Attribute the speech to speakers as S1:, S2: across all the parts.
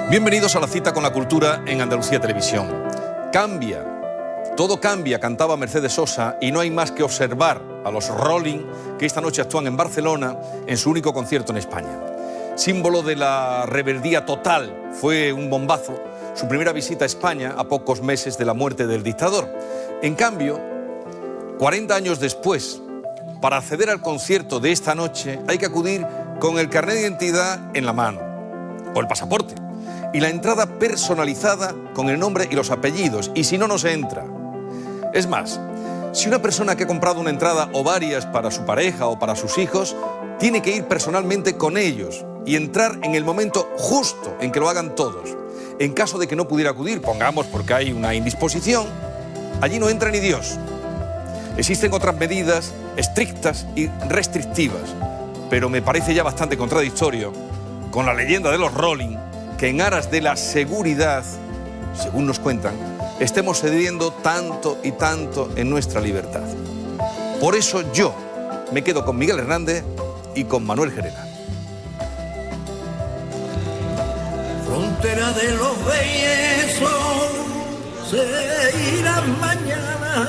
S1: Bienvenidos a la cita con la cultura en Andalucía Televisión. Cambia, todo cambia, cantaba Mercedes Sosa, y no hay más que observar a los Rolling que esta noche actúan en Barcelona en su único concierto en España. Símbolo de la rebeldía total, fue un bombazo su primera visita a España a pocos meses de la muerte del dictador. En cambio, 40 años después, para acceder al concierto de esta noche hay que acudir con el carnet de identidad en la mano, o el pasaporte, y la entrada personalizada con el nombre y los apellidos, y si no, no se entra. Es más, si una persona que ha comprado una entrada o varias para su pareja o para sus hijos, tiene que ir personalmente con ellos y entrar en el momento justo en que lo hagan todos. En caso de que no pudiera acudir, pongamos porque hay una indisposición, allí no entra ni Dios. Existen otras medidas estrictas y restrictivas, pero me parece ya bastante contradictorio con la leyenda de los Rolling que en aras de la seguridad, según nos cuentan, estemos cediendo tanto y tanto en nuestra libertad. Por eso yo me quedo con Miguel Hernández y con Manuel Gerena.
S2: Frontera de los besos se irán mañana.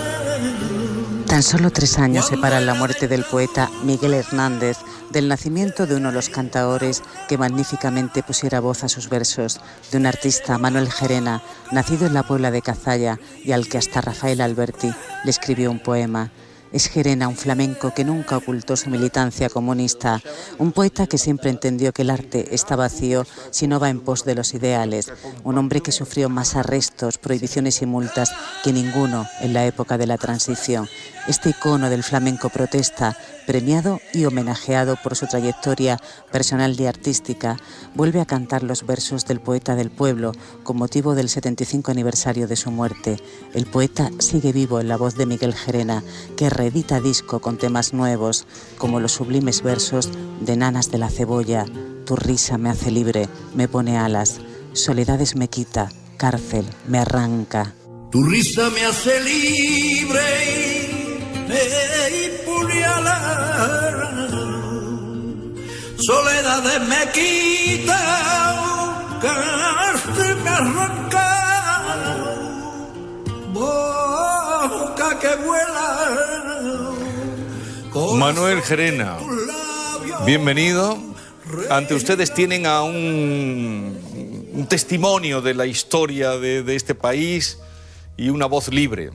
S3: Tan solo 3 años separan la muerte del poeta Miguel Hernández del nacimiento de uno de los cantaores que magníficamente pusiera voz a sus versos, de un artista, Manuel Gerena, nacido en la Puebla de Cazalla y al que hasta Rafael Alberti le escribió un poema. Es Gerena, un flamenco que nunca ocultó su militancia comunista, un poeta que siempre entendió que el arte está vacío si no va en pos de los ideales, un hombre que sufrió más arrestos, prohibiciones y multas que ninguno en la época de la transición. Este icono del flamenco protesta, premiado y homenajeado por su trayectoria personal y artística, vuelve a cantar los versos del poeta del pueblo con motivo del 75 aniversario de su muerte. El poeta sigue vivo en la voz de Miguel Gerena, que reedita disco con temas nuevos, como los sublimes versos de Nanas de la Cebolla, Tu risa me hace libre, me pone alas, Soledades me quita, Cárcel me arranca.
S2: Tu risa me hace libre y puñalar, soledades me quita, cárcel me arranca, boca que vuela.
S1: Manuel Gerena, bienvenido. Ante ustedes tienen a un testimonio de la historia de este país y una voz libre.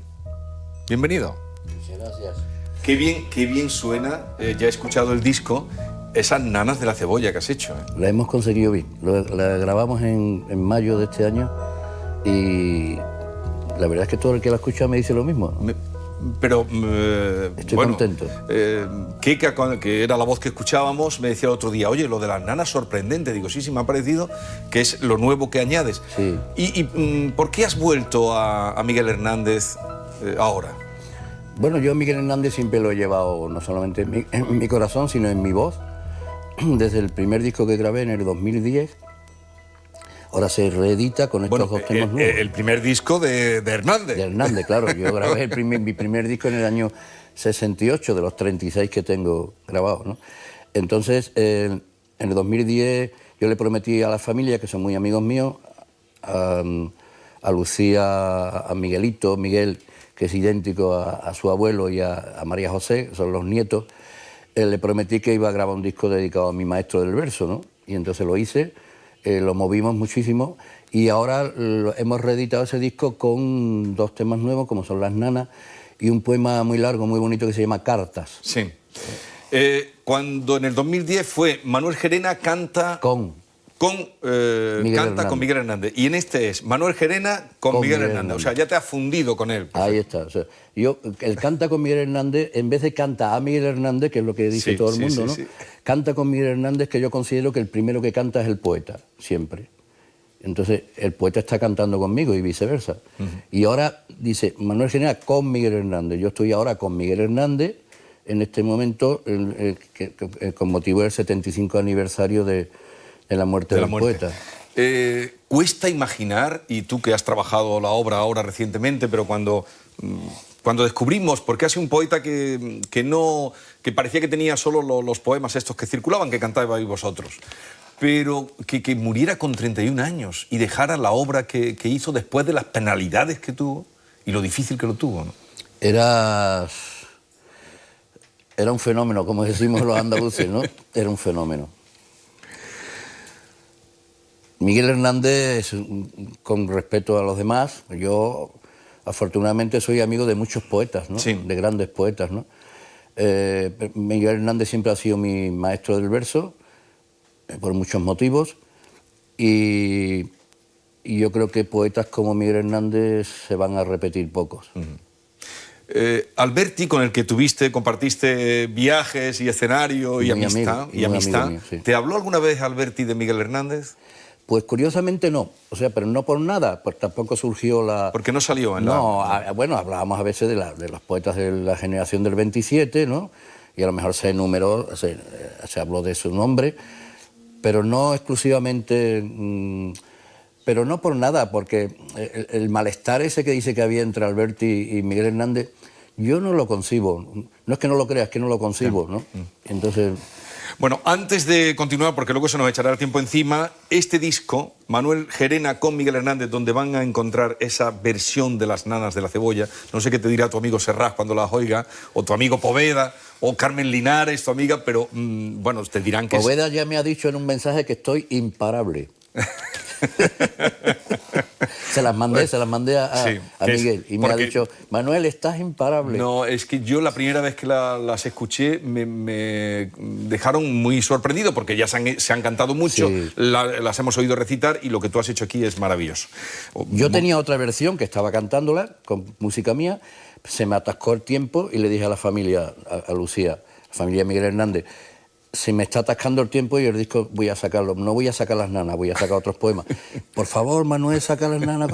S1: Bienvenido.
S4: Muchas gracias.
S1: Qué bien suena, ya he escuchado el disco, esas Nanas de la Cebolla que has hecho.
S4: La hemos conseguido bien. La grabamos en mayo de este año y la verdad es que todo el que la escucha me dice lo mismo. Estoy contento.
S1: Keka, que era la voz que escuchábamos, me decía el otro día, oye, lo de las nanas sorprendente. Digo, sí, me ha parecido que es lo nuevo que añades.
S4: Sí.
S1: ¿Y por qué has vuelto a Miguel Hernández ahora?
S4: Bueno, yo a Miguel Hernández siempre lo he llevado no solamente en mi corazón, sino en mi voz. Desde el primer disco que grabé en el 2010, ahora se reedita con estos dos temas nuevos.
S1: El primer disco de Hernández.
S4: De Hernández, claro. Yo grabé mi primer disco en el año 68, de los 36 que tengo grabados, ¿no? Entonces, en el 2010 yo le prometí a la familia, que son muy amigos míos, a Lucía, a Miguelito, Miguel, que es idéntico a su abuelo, y a María José, que son los nietos, le prometí que iba a grabar un disco dedicado a mi maestro del verso, ¿no? Y entonces lo hice, lo movimos muchísimo y ahora hemos reeditado ese disco con 2 temas nuevos, como son Las Nanas, y un poema muy largo, muy bonito, que se llama Cartas.
S1: Sí. Cuando en el 2010 fue Manuel Gerena canta... Con Miguel Hernández. Y en este es Manuel Gerena con Miguel Hernández. O sea, ya te has fundido con él.
S4: Ahí está. O sea, el canta con Miguel Hernández, en vez de canta a Miguel Hernández, que es lo que dice todo el mundo, ¿no? Sí. Canta con Miguel Hernández, que yo considero que el primero que canta es el poeta, siempre. Entonces, el poeta está cantando conmigo y viceversa. Y ahora dice Manuel Gerena con Miguel Hernández. Yo estoy ahora con Miguel Hernández, en este momento, con motivo del 75 aniversario de la muerte del poeta.
S1: Cuesta imaginar, y tú que has trabajado la obra ahora recientemente, pero cuando descubrimos, porque ha sido un poeta que parecía que tenía solo los poemas estos que circulaban, que cantabais vosotros, pero que muriera con 31 años y dejara la obra que hizo después de las penalidades que tuvo y lo difícil que lo tuvo, ¿no?
S4: Era un fenómeno, como decimos los andaluces, ¿no? Era un fenómeno. Miguel Hernández, con respeto a los demás, yo afortunadamente soy amigo de muchos poetas, ¿no?
S1: Sí.
S4: De grandes poetas, ¿no? Miguel Hernández siempre ha sido mi maestro del verso, por muchos motivos, y yo creo que poetas como Miguel Hernández se van a repetir pocos.
S1: Alberti, con el que compartiste viajes y escenario y
S4: Muy
S1: amistad,
S4: amigo mío, sí.
S1: ¿Te habló alguna vez Alberti de Miguel Hernández?
S4: Pues curiosamente no, o sea, pero no por nada, pues tampoco surgió la...
S1: Porque no salió en
S4: No,
S1: la...
S4: bueno, hablábamos a veces de los poetas de la generación del 27, ¿no? Y a lo mejor se enumeró, se habló de su nombre, pero no exclusivamente, pero no por nada, porque el malestar ese que dice que había entre Alberti y Miguel Hernández, yo no lo concibo. No es que no lo creas, es que no lo concibo, ¿no? Entonces...
S1: Bueno, antes de continuar, porque luego se nos echará el tiempo encima, este disco, Manuel Gerena con Miguel Hernández, donde van a encontrar esa versión de Las nanas de la cebolla, no sé qué te dirá tu amigo Serrat cuando las oiga, o tu amigo Poveda, o Carmen Linares, tu amiga, pero bueno, te dirán que...
S4: Poveda ya me ha dicho en un mensaje que estoy imparable. Se las mandé a Miguel y me ha dicho, Manuel, estás imparable.
S1: No, es que yo la primera vez que las escuché me dejaron muy sorprendido porque ya se han cantado mucho,
S4: Sí.
S1: las hemos oído recitar y lo que tú has hecho aquí es maravilloso.
S4: Yo tenía otra versión que estaba cantándola con música mía, se me atascó el tiempo y le dije a la familia, a Lucía, la familia Miguel Hernández, se me está atascando el tiempo y el disco voy a sacarlo. No voy a sacar Las nanas, voy a sacar otros poemas. Por favor, Manuel, saca Las nanas.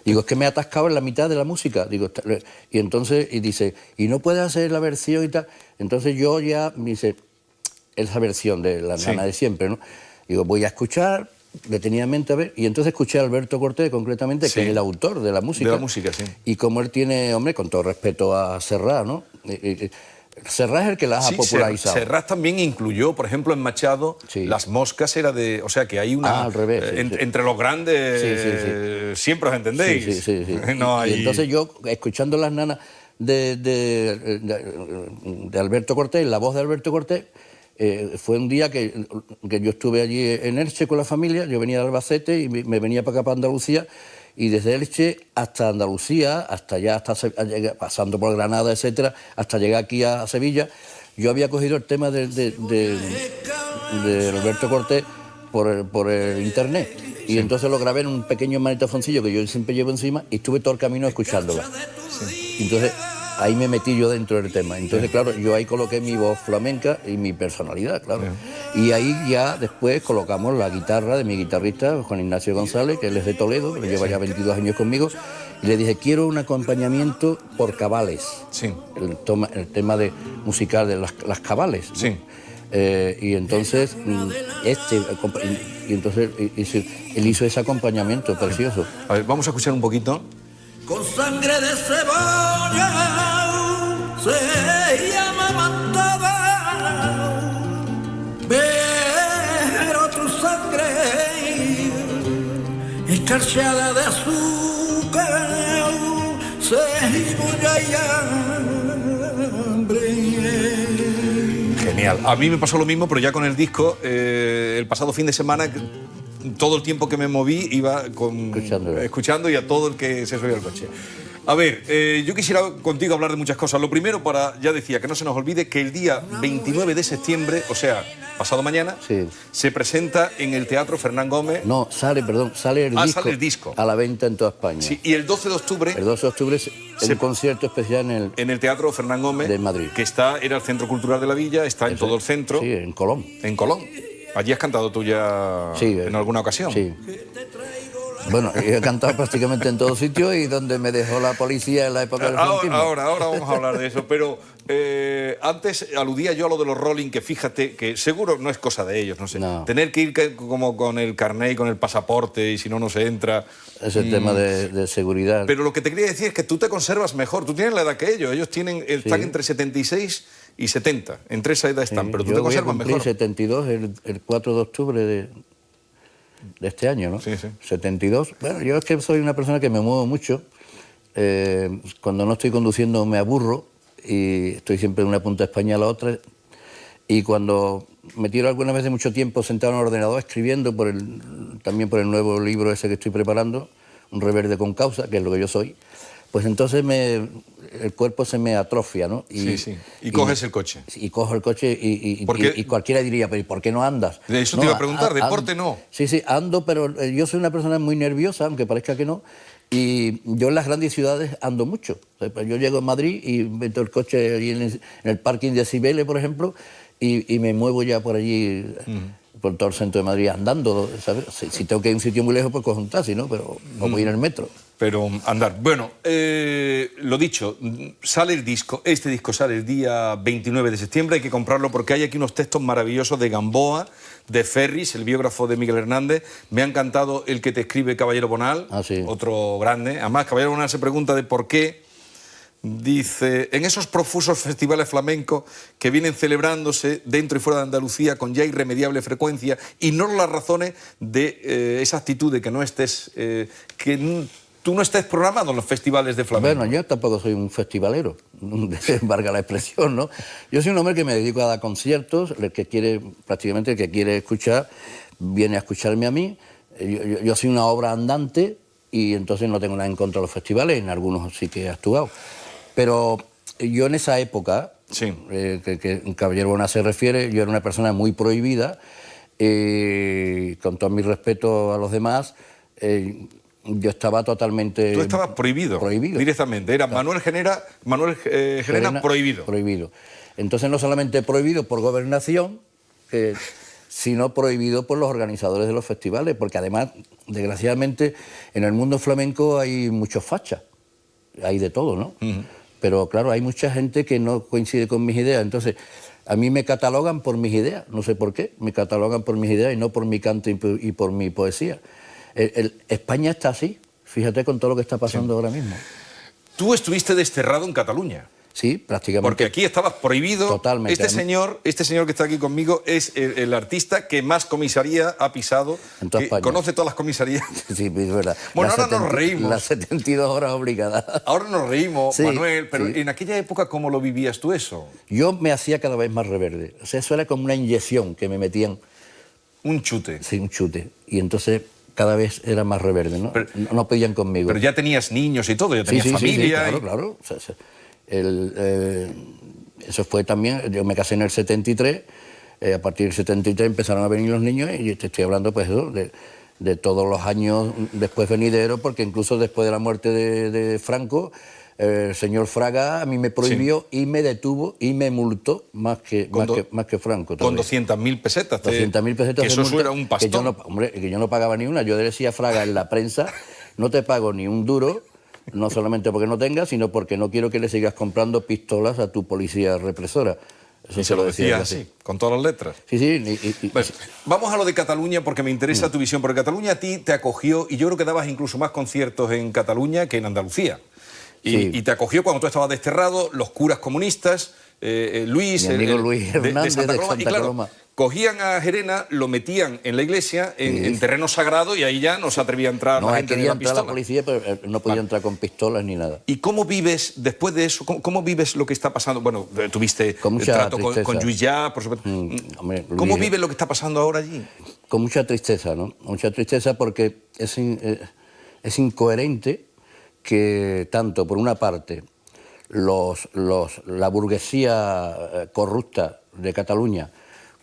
S4: Digo, es que me he atascado en la mitad de la música. Digo, y entonces, y dice, ¿y no puedes hacer la versión y tal? Entonces yo ya, me dice, esa versión de Las nanas de siempre, ¿no? Digo, voy a escuchar detenidamente a ver. Y entonces escuché a Alberto Cortés, concretamente, que es el autor de la música.
S1: De la música, sí.
S4: Y como él tiene, hombre, con todo respeto a Serrat, ¿no? Serrat es el que las ha popularizado.
S1: Serrat también incluyó, por ejemplo, en Machado, Las moscas era de... O sea, que hay una...
S4: al revés.
S1: Entre los grandes, siempre os entendéis.
S4: Sí.
S1: No hay...
S4: Y entonces yo, escuchando Las nanas de Alberto Cortés, la voz de Alberto Cortés, fue un día que yo estuve allí en Elche con la familia, yo venía de Albacete y me venía para acá, para Andalucía, y desde Elche hasta Andalucía, hasta allá, pasando por Granada, etcétera, hasta llegar aquí a Sevilla, yo había cogido el tema de Alberto Cortés por el internet. Y entonces lo grabé en un pequeño magnetofoncillo que yo siempre llevo encima y estuve todo el camino escuchándola. Entonces ahí me metí yo dentro del tema. Entonces, claro, yo ahí coloqué mi voz flamenca y mi personalidad, claro. Y ahí ya después colocamos la guitarra de mi guitarrista, Juan Ignacio González, que él es de Toledo, que lleva ya 22 años conmigo, y le dije, quiero un acompañamiento por cabales.
S1: Sí.
S4: El tema musical de las cabales, ¿no?
S1: Sí.
S4: Y entonces, entonces él hizo ese acompañamiento precioso.
S1: A ver, vamos a escuchar un poquito.
S2: Con sangre de cebolla se llama todas, pero tu sangre escarchada de azúcar cebolla y hambre.
S1: Genial. A mí me pasó lo mismo, pero ya con el disco, el pasado fin de semana, todo el tiempo que me moví iba escuchando y a todo el que se subía al coche. A ver, yo quisiera contigo hablar de muchas cosas. Lo primero, ya decía, que no se nos olvide que el día 29 de septiembre, o sea, pasado mañana, se presenta en el Teatro Fernán Gómez.
S4: No, sale el disco a la venta en toda España.
S1: Sí, y el 12 de octubre...
S4: El 12 de octubre es un concierto especial en el
S1: Teatro Fernán Gómez
S4: de Madrid.
S1: Que era el Centro Cultural de la Villa, está en todo el centro.
S4: Sí, en Colón.
S1: En Colón. Allí has cantado tú ya en alguna ocasión.
S4: Sí. Bueno, he cantado prácticamente en todos sitios y donde me dejó la policía en la época del franquismo.
S1: Ahora vamos a hablar de eso, pero antes aludía yo a lo de los Rolling, que fíjate que seguro no es cosa de ellos, no sé.
S4: No.
S1: Tener que ir como con el carnet y con el pasaporte y si no, no se entra.
S4: Es el tema de seguridad.
S1: Pero lo que te quería decir es que tú te conservas mejor, tú tienes la edad que ellos están entre 76 y 70. Entre esa edad están, pero tú
S4: yo
S1: te
S4: voy a
S1: conservas
S4: cumplir
S1: mejor.
S4: 72 el 4 de octubre de este año, ¿no?
S1: Sí, sí.
S4: 72. Bueno, yo es que soy una persona que me muevo mucho. Cuando no estoy conduciendo me aburro y estoy siempre de una punta de España a la otra. Y cuando me tiro alguna vez de mucho tiempo sentado en el ordenador escribiendo también por el nuevo libro ese que estoy preparando, Un reverde con causa, que es lo que yo soy, pues entonces el cuerpo se me atrofia, ¿no?
S1: Y coges el coche.
S4: Y cojo el coche y
S1: Porque-
S4: cualquiera diría, pero ¿y por qué no andas?
S1: De eso
S4: No,
S1: te iba a preguntar, deporte no.
S4: Sí, ando, pero yo soy una persona muy nerviosa, aunque parezca que no, y yo en las grandes ciudades ando mucho. O sea, pues yo llego a Madrid y meto el coche allí en el parking de Cibeles, por ejemplo, y me muevo ya por allí, por todo el centro de Madrid andando, ¿sabes? Si tengo que ir a un sitio muy lejos, pues cojo un taxi, ¿no? Pero no voy en el metro.
S1: Pero andar. Bueno, lo dicho, sale el disco. Este disco sale el día 29 de septiembre. Hay que comprarlo porque hay aquí unos textos maravillosos de Gamboa, de Ferris, el biógrafo de Miguel Hernández. Me ha encantado el que te escribe Caballero Bonal,
S4: Sí.
S1: otro grande. Además, Caballero Bonal se pregunta de por qué. Dice, en esos profusos festivales flamencos que vienen celebrándose dentro y fuera de Andalucía con ya irremediable frecuencia, ignoro las razones de esa actitud de que no estés, tú no estés programado en los festivales de flamenco.
S4: Bueno, yo tampoco soy un festivalero, valga la expresión, ¿no? Yo soy un hombre que me dedico a dar conciertos, prácticamente el que quiere escuchar, viene a escucharme a mí. Yo soy una obra andante y entonces no tengo nada en contra de los festivales, en algunos sí que he actuado. Pero yo en esa época,
S1: Sí.
S4: que Caballero Bonal se refiere, yo era una persona muy prohibida, con todo mi respeto a los demás, yo estaba totalmente...
S1: Tú estabas prohibido. Directamente. Era Manuel Gerena prohibido.
S4: Prohibido. Entonces no solamente prohibido por gobernación, sino prohibido por los organizadores de los festivales, porque además, desgraciadamente, en el mundo flamenco hay muchos fachas, hay de todo, ¿no? Pero claro, hay mucha gente que no coincide con mis ideas, entonces a mí me catalogan por mis ideas, no sé por qué, me catalogan por mis ideas y no por mi canto y por mi poesía. España está así, fíjate con todo lo que está pasando ahora mismo.
S1: Tú estuviste desterrado en Cataluña.
S4: Sí, prácticamente.
S1: Porque aquí estabas prohibido.
S4: Totalmente.
S1: Este señor que está aquí conmigo es el artista que más comisaría ha pisado.
S4: En toda España.
S1: Conoce todas las comisarías.
S4: Sí, es verdad.
S1: Bueno, ahora nos reímos.
S4: Las 72 horas obligadas.
S1: Ahora nos reímos,
S4: Sí,
S1: Manuel, pero
S4: sí.
S1: en aquella época, ¿cómo lo vivías tú eso?
S4: Yo me hacía cada vez más reverde. O sea, eso era como una inyección que me metían,
S1: Un chute.
S4: sí, un chute. Y entonces cada vez era más reverde, ¿no?
S1: Pero-
S4: no podían conmigo.
S1: Pero ya tenías niños y todo, ya tenías
S4: sí,
S1: familia.
S4: claro, claro. O sea, eso fue también, yo me casé en el 73, a partir del 73 empezaron a venir los niños y te estoy hablando pues eso, de todos los años después venideros, porque incluso después de la muerte de Franco, el señor Fraga a mí me prohibió y me detuvo y me multó más que Franco.
S1: Con
S4: todavía.
S1: 200.000 pesetas.
S4: 200.000 pesetas
S1: Que
S4: de
S1: eso
S4: multa,
S1: era un pastón.
S4: que yo no pagaba ni una. Yo le decía a Fraga en la prensa, no te pago ni un duro, no solamente porque no tengas, sino porque no quiero que le sigas comprando pistolas a tu policía represora. Eso
S1: Y se lo decía
S4: yo
S1: así, con todas las letras.
S4: Sí, sí.
S1: Bueno, vamos a lo de Cataluña porque me interesa tu visión, porque Cataluña a ti te acogió y yo creo que dabas incluso más conciertos en Cataluña que en Andalucía. Y te acogió cuando tú estabas desterrado, los curas comunistas, Luis,
S4: Mi amigo Luis Hernández de Santa
S1: y claro,
S4: Coloma.
S1: cogían a Gerena, lo metían en la iglesia, en terreno sagrado, y ahí ya no se atrevía a entrar
S4: No,
S1: la
S4: ahí
S1: gente de
S4: quería
S1: la
S4: entrar
S1: pistola.
S4: la policía, pero no podía entrar con pistolas ni nada.
S1: ¿Y cómo vives, después de eso, cómo vives lo que está pasando? Bueno, tuviste
S4: Con mucha
S1: trato
S4: tristeza.
S1: con Lluís Llach, por supuesto.
S4: Hombre,
S1: ¿Cómo
S4: Luis-
S1: vives lo que está pasando ahora allí?
S4: Con mucha tristeza, ¿no? Mucha tristeza porque es incoherente que tanto, por una parte, la burguesía corrupta de Cataluña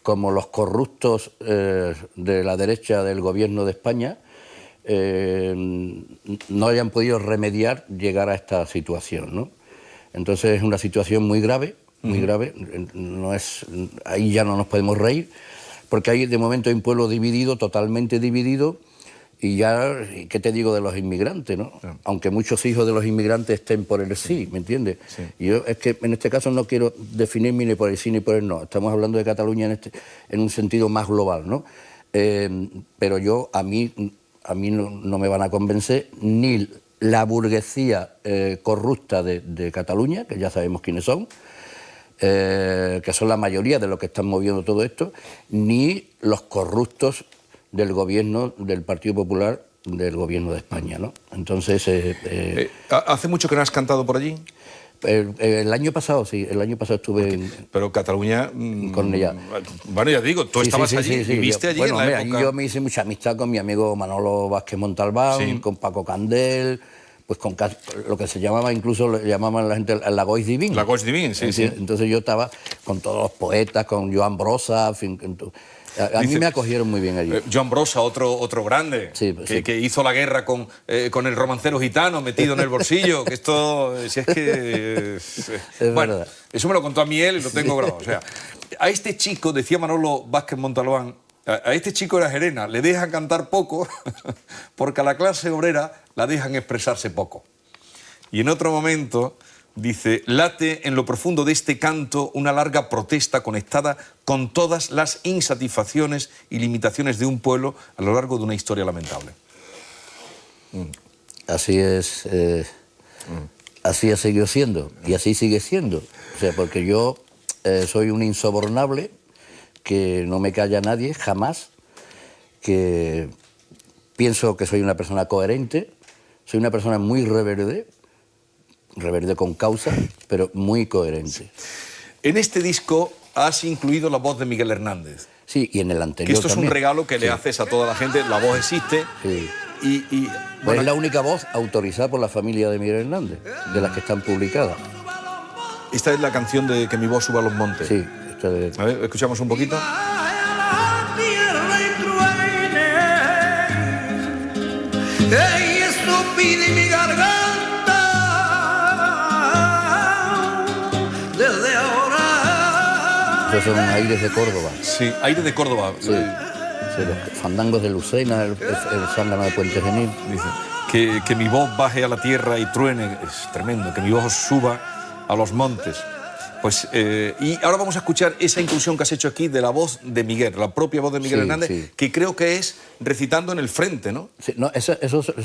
S4: como los corruptos de la derecha del gobierno de España no hayan podido remediar llegar a esta situación, ¿no? Entonces es una situación muy grave, muy grave. Ahí ya no nos podemos reír, porque hay de momento un pueblo dividido, totalmente dividido. Y ya, ¿qué te digo de los inmigrantes, no?
S1: Sí.
S4: Aunque muchos hijos de los inmigrantes estén por el sí, ¿me entiendes?
S1: Sí.
S4: Y yo es que en este caso no quiero definirme ni por el sí ni por el no. Estamos hablando de Cataluña en un sentido más global, ¿no? Pero a mí no me van a convencer ni la burguesía corrupta de Cataluña, que ya sabemos quiénes son, que son la mayoría de los que están moviendo todo esto, ni los corruptos del gobierno del Partido Popular, del gobierno de España, ¿no? Entonces...
S1: ¿Hace mucho que no has cantado por allí?
S4: El año pasado, sí, el año pasado estuve en...
S1: Pero Cataluña...
S4: con ella.
S1: Bueno, ya digo, tú estabas allí, viviste allí en la época...
S4: Yo me hice mucha amistad con mi amigo Manolo Vázquez Montalbán, con Paco Candel, pues con lo que se llamaba, incluso le llamaban la gente la Goix Divine.
S1: La Goix Divine, sí, sí.
S4: Entonces yo estaba con todos los poetas, con Joan Brossa, en fin... A mí me acogieron muy bien allí.
S1: Joan Brossa, otro grande,
S4: sí,
S1: que hizo la guerra con el romancero gitano metido en el bolsillo, que esto, si es que...
S4: es
S1: bueno,
S4: verdad.
S1: eso me lo contó a mí él y lo tengo grabado. O sea, a este chico, decía Manolo Vázquez Montalbán, a este chico de la Gerena le dejan cantar poco porque a la clase obrera la dejan expresarse poco. Y en otro momento... dice, late en lo profundo de este canto una larga protesta conectada con todas las insatisfacciones y limitaciones de un pueblo a lo largo de una historia lamentable.
S4: Así es, así ha seguido siendo y así sigue siendo. O sea, porque yo soy un insobornable, que no me calla nadie, jamás, que pienso que soy una persona coherente, soy una persona muy reverde con causa, pero muy coherente.
S1: En este disco has incluido la voz de Miguel Hernández.
S4: Sí, y en el anterior
S1: que esto
S4: también.
S1: Es un regalo que le haces a toda la gente, la voz existe.
S4: Sí.
S1: Bueno,
S4: es la única voz autorizada por la familia de Miguel Hernández, de las que están publicadas.
S1: Esta es la canción de Que mi voz suba a los montes.
S4: Sí. Esta de...
S1: A ver, escuchamos un poquito.
S2: Ey, esto pide mi garganta. Desde ahora.
S4: Estos son aires de Córdoba.
S1: Sí, aires de Córdoba.
S4: Sí. Sí, los fandangos de Lucena, el zángano de Puente Genil.
S1: Dice, que mi voz baje a la tierra y truene, es tremendo, que mi voz suba a los montes. Pues, y ahora vamos a escuchar esa inclusión que has hecho aquí de la voz de Miguel, la propia voz de Miguel Hernández, que creo que es recitando en el frente, ¿no?
S4: Sí, no, eso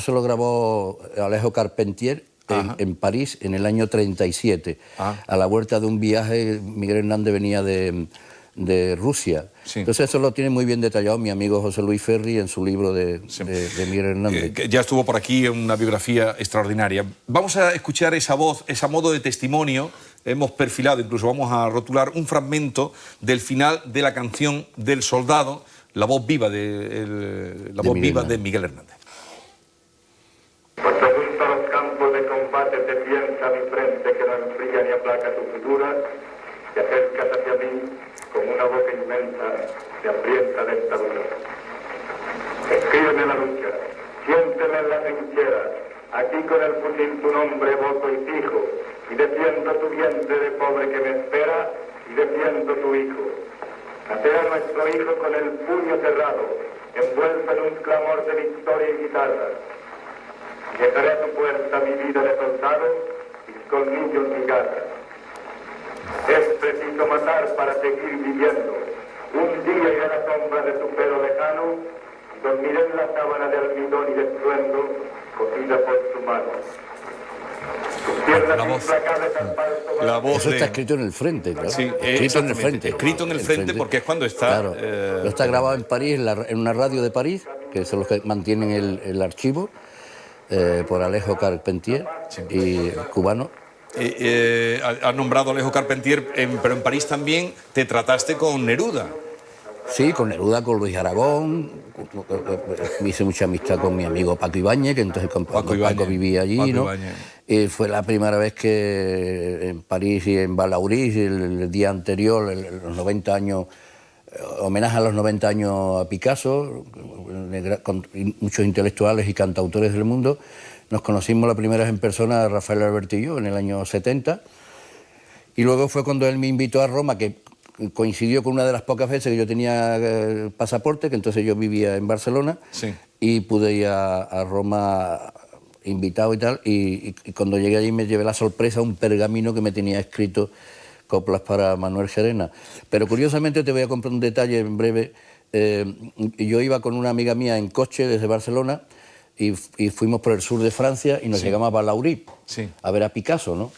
S4: lo grabó Alejo Carpentier en París en el año 37. A la vuelta de un viaje, Miguel Hernández venía de Rusia. Sí. Entonces eso lo tiene muy bien detallado mi amigo José Luis Ferri en su libro de Miguel Hernández.
S1: Que ya estuvo por aquí en una biografía extraordinaria. Vamos a escuchar esa voz, ese modo de testimonio. Hemos perfilado, incluso vamos a rotular un fragmento del final de la canción del soldado, la voz viva de Miguel Hernández.
S5: Cuando junto a los campos de combate te piensa mi frente que no enfría ni aplaca tu figura, te acercas hacia mí con una boca inmensa, te aprieta dentadura. Escríbeme la lucha, siénteme en la trinchera, aquí con el fusil tu nombre voto y fijo, y defiendo tu vientre de pobre que me espera, y defiendo tu hijo. Nacerá nuestro hijo con el puño cerrado, envuelto en un clamor de victoria y guitarra. Llegaré a tu puerta mi vida de soldado, mis colmillos mi garra. Es preciso matar para seguir viviendo. Un día iré a la sombra de tu pelo lejano, y dormiré en la sábana de almidón y de estruendo, cosida por tu mano.
S1: La voz
S4: eso está escrito en el frente, claro.
S1: Sí,
S4: escrito en el frente.
S1: Escrito en el frente porque es cuando está...
S4: Claro, lo está grabado en París, en una radio de París, que son los que mantienen el archivo, por Alejo Carpentier, y cubano.
S1: Has nombrado a Alejo Carpentier, pero en París también te trataste con Neruda.
S4: Sí, con Neruda, con Luis Aragón, me hice mucha amistad con mi amigo Paco Ibáñez, que entonces con Paco vivía allí, Paco, ¿no? Y fue la primera vez que en París y en Balaurís, el día anterior, los 90 años, homenaje a los 90 años a Picasso, con muchos intelectuales y cantautores del mundo. Nos conocimos la primera vez en persona, Rafael Alberti y yo, en el año 70, y luego fue cuando él me invitó a Roma, que coincidió con una de las pocas veces que yo tenía pasaporte, que entonces yo vivía en Barcelona, y pude ir a Roma invitado y tal, y cuando llegué allí me llevé la sorpresa, un pergamino que me tenía escrito coplas para Manuel Gerena. Pero curiosamente te voy a contar un detalle en breve. Yo iba con una amiga mía en coche desde Barcelona y fuimos por el sur de Francia y nos llegamos a Balauri a ver a Picasso, ¿no?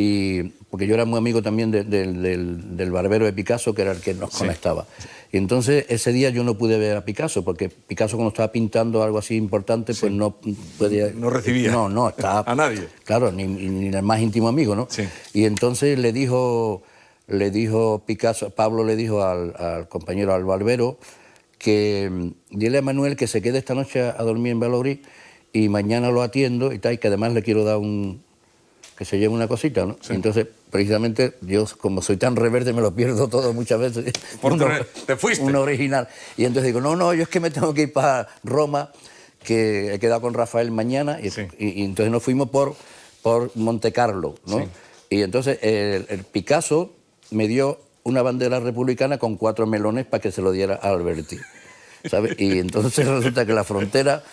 S4: y porque yo era muy amigo también del barbero de Picasso, que era el que nos conectaba. Y entonces ese día yo no pude ver a Picasso, porque Picasso cuando estaba pintando algo así importante, pues no podía...
S1: No recibía
S4: No, estaba...
S1: a nadie.
S4: Claro, ni el más íntimo amigo, ¿no?
S1: Sí.
S4: Y entonces le dijo Picasso, Pablo le dijo al compañero, al barbero, que dile a Manuel que se quede esta noche a dormir en Valladolid y mañana lo atiendo y tal, y que además le quiero dar que se lleve una cosita, ¿no?
S1: Sí.
S4: Entonces, precisamente, yo como soy tan reverde me lo pierdo todo muchas veces.
S1: Te fuiste.
S4: Un original. Y entonces digo, no, yo es que me tengo que ir para Roma, que he quedado con Rafael mañana, y entonces nos fuimos por Monte Carlo, ¿no?
S1: Sí.
S4: Y entonces el Picasso me dio una bandera republicana con 4 melones para que se lo diera a Alberti, ¿sabes? Y entonces resulta que la frontera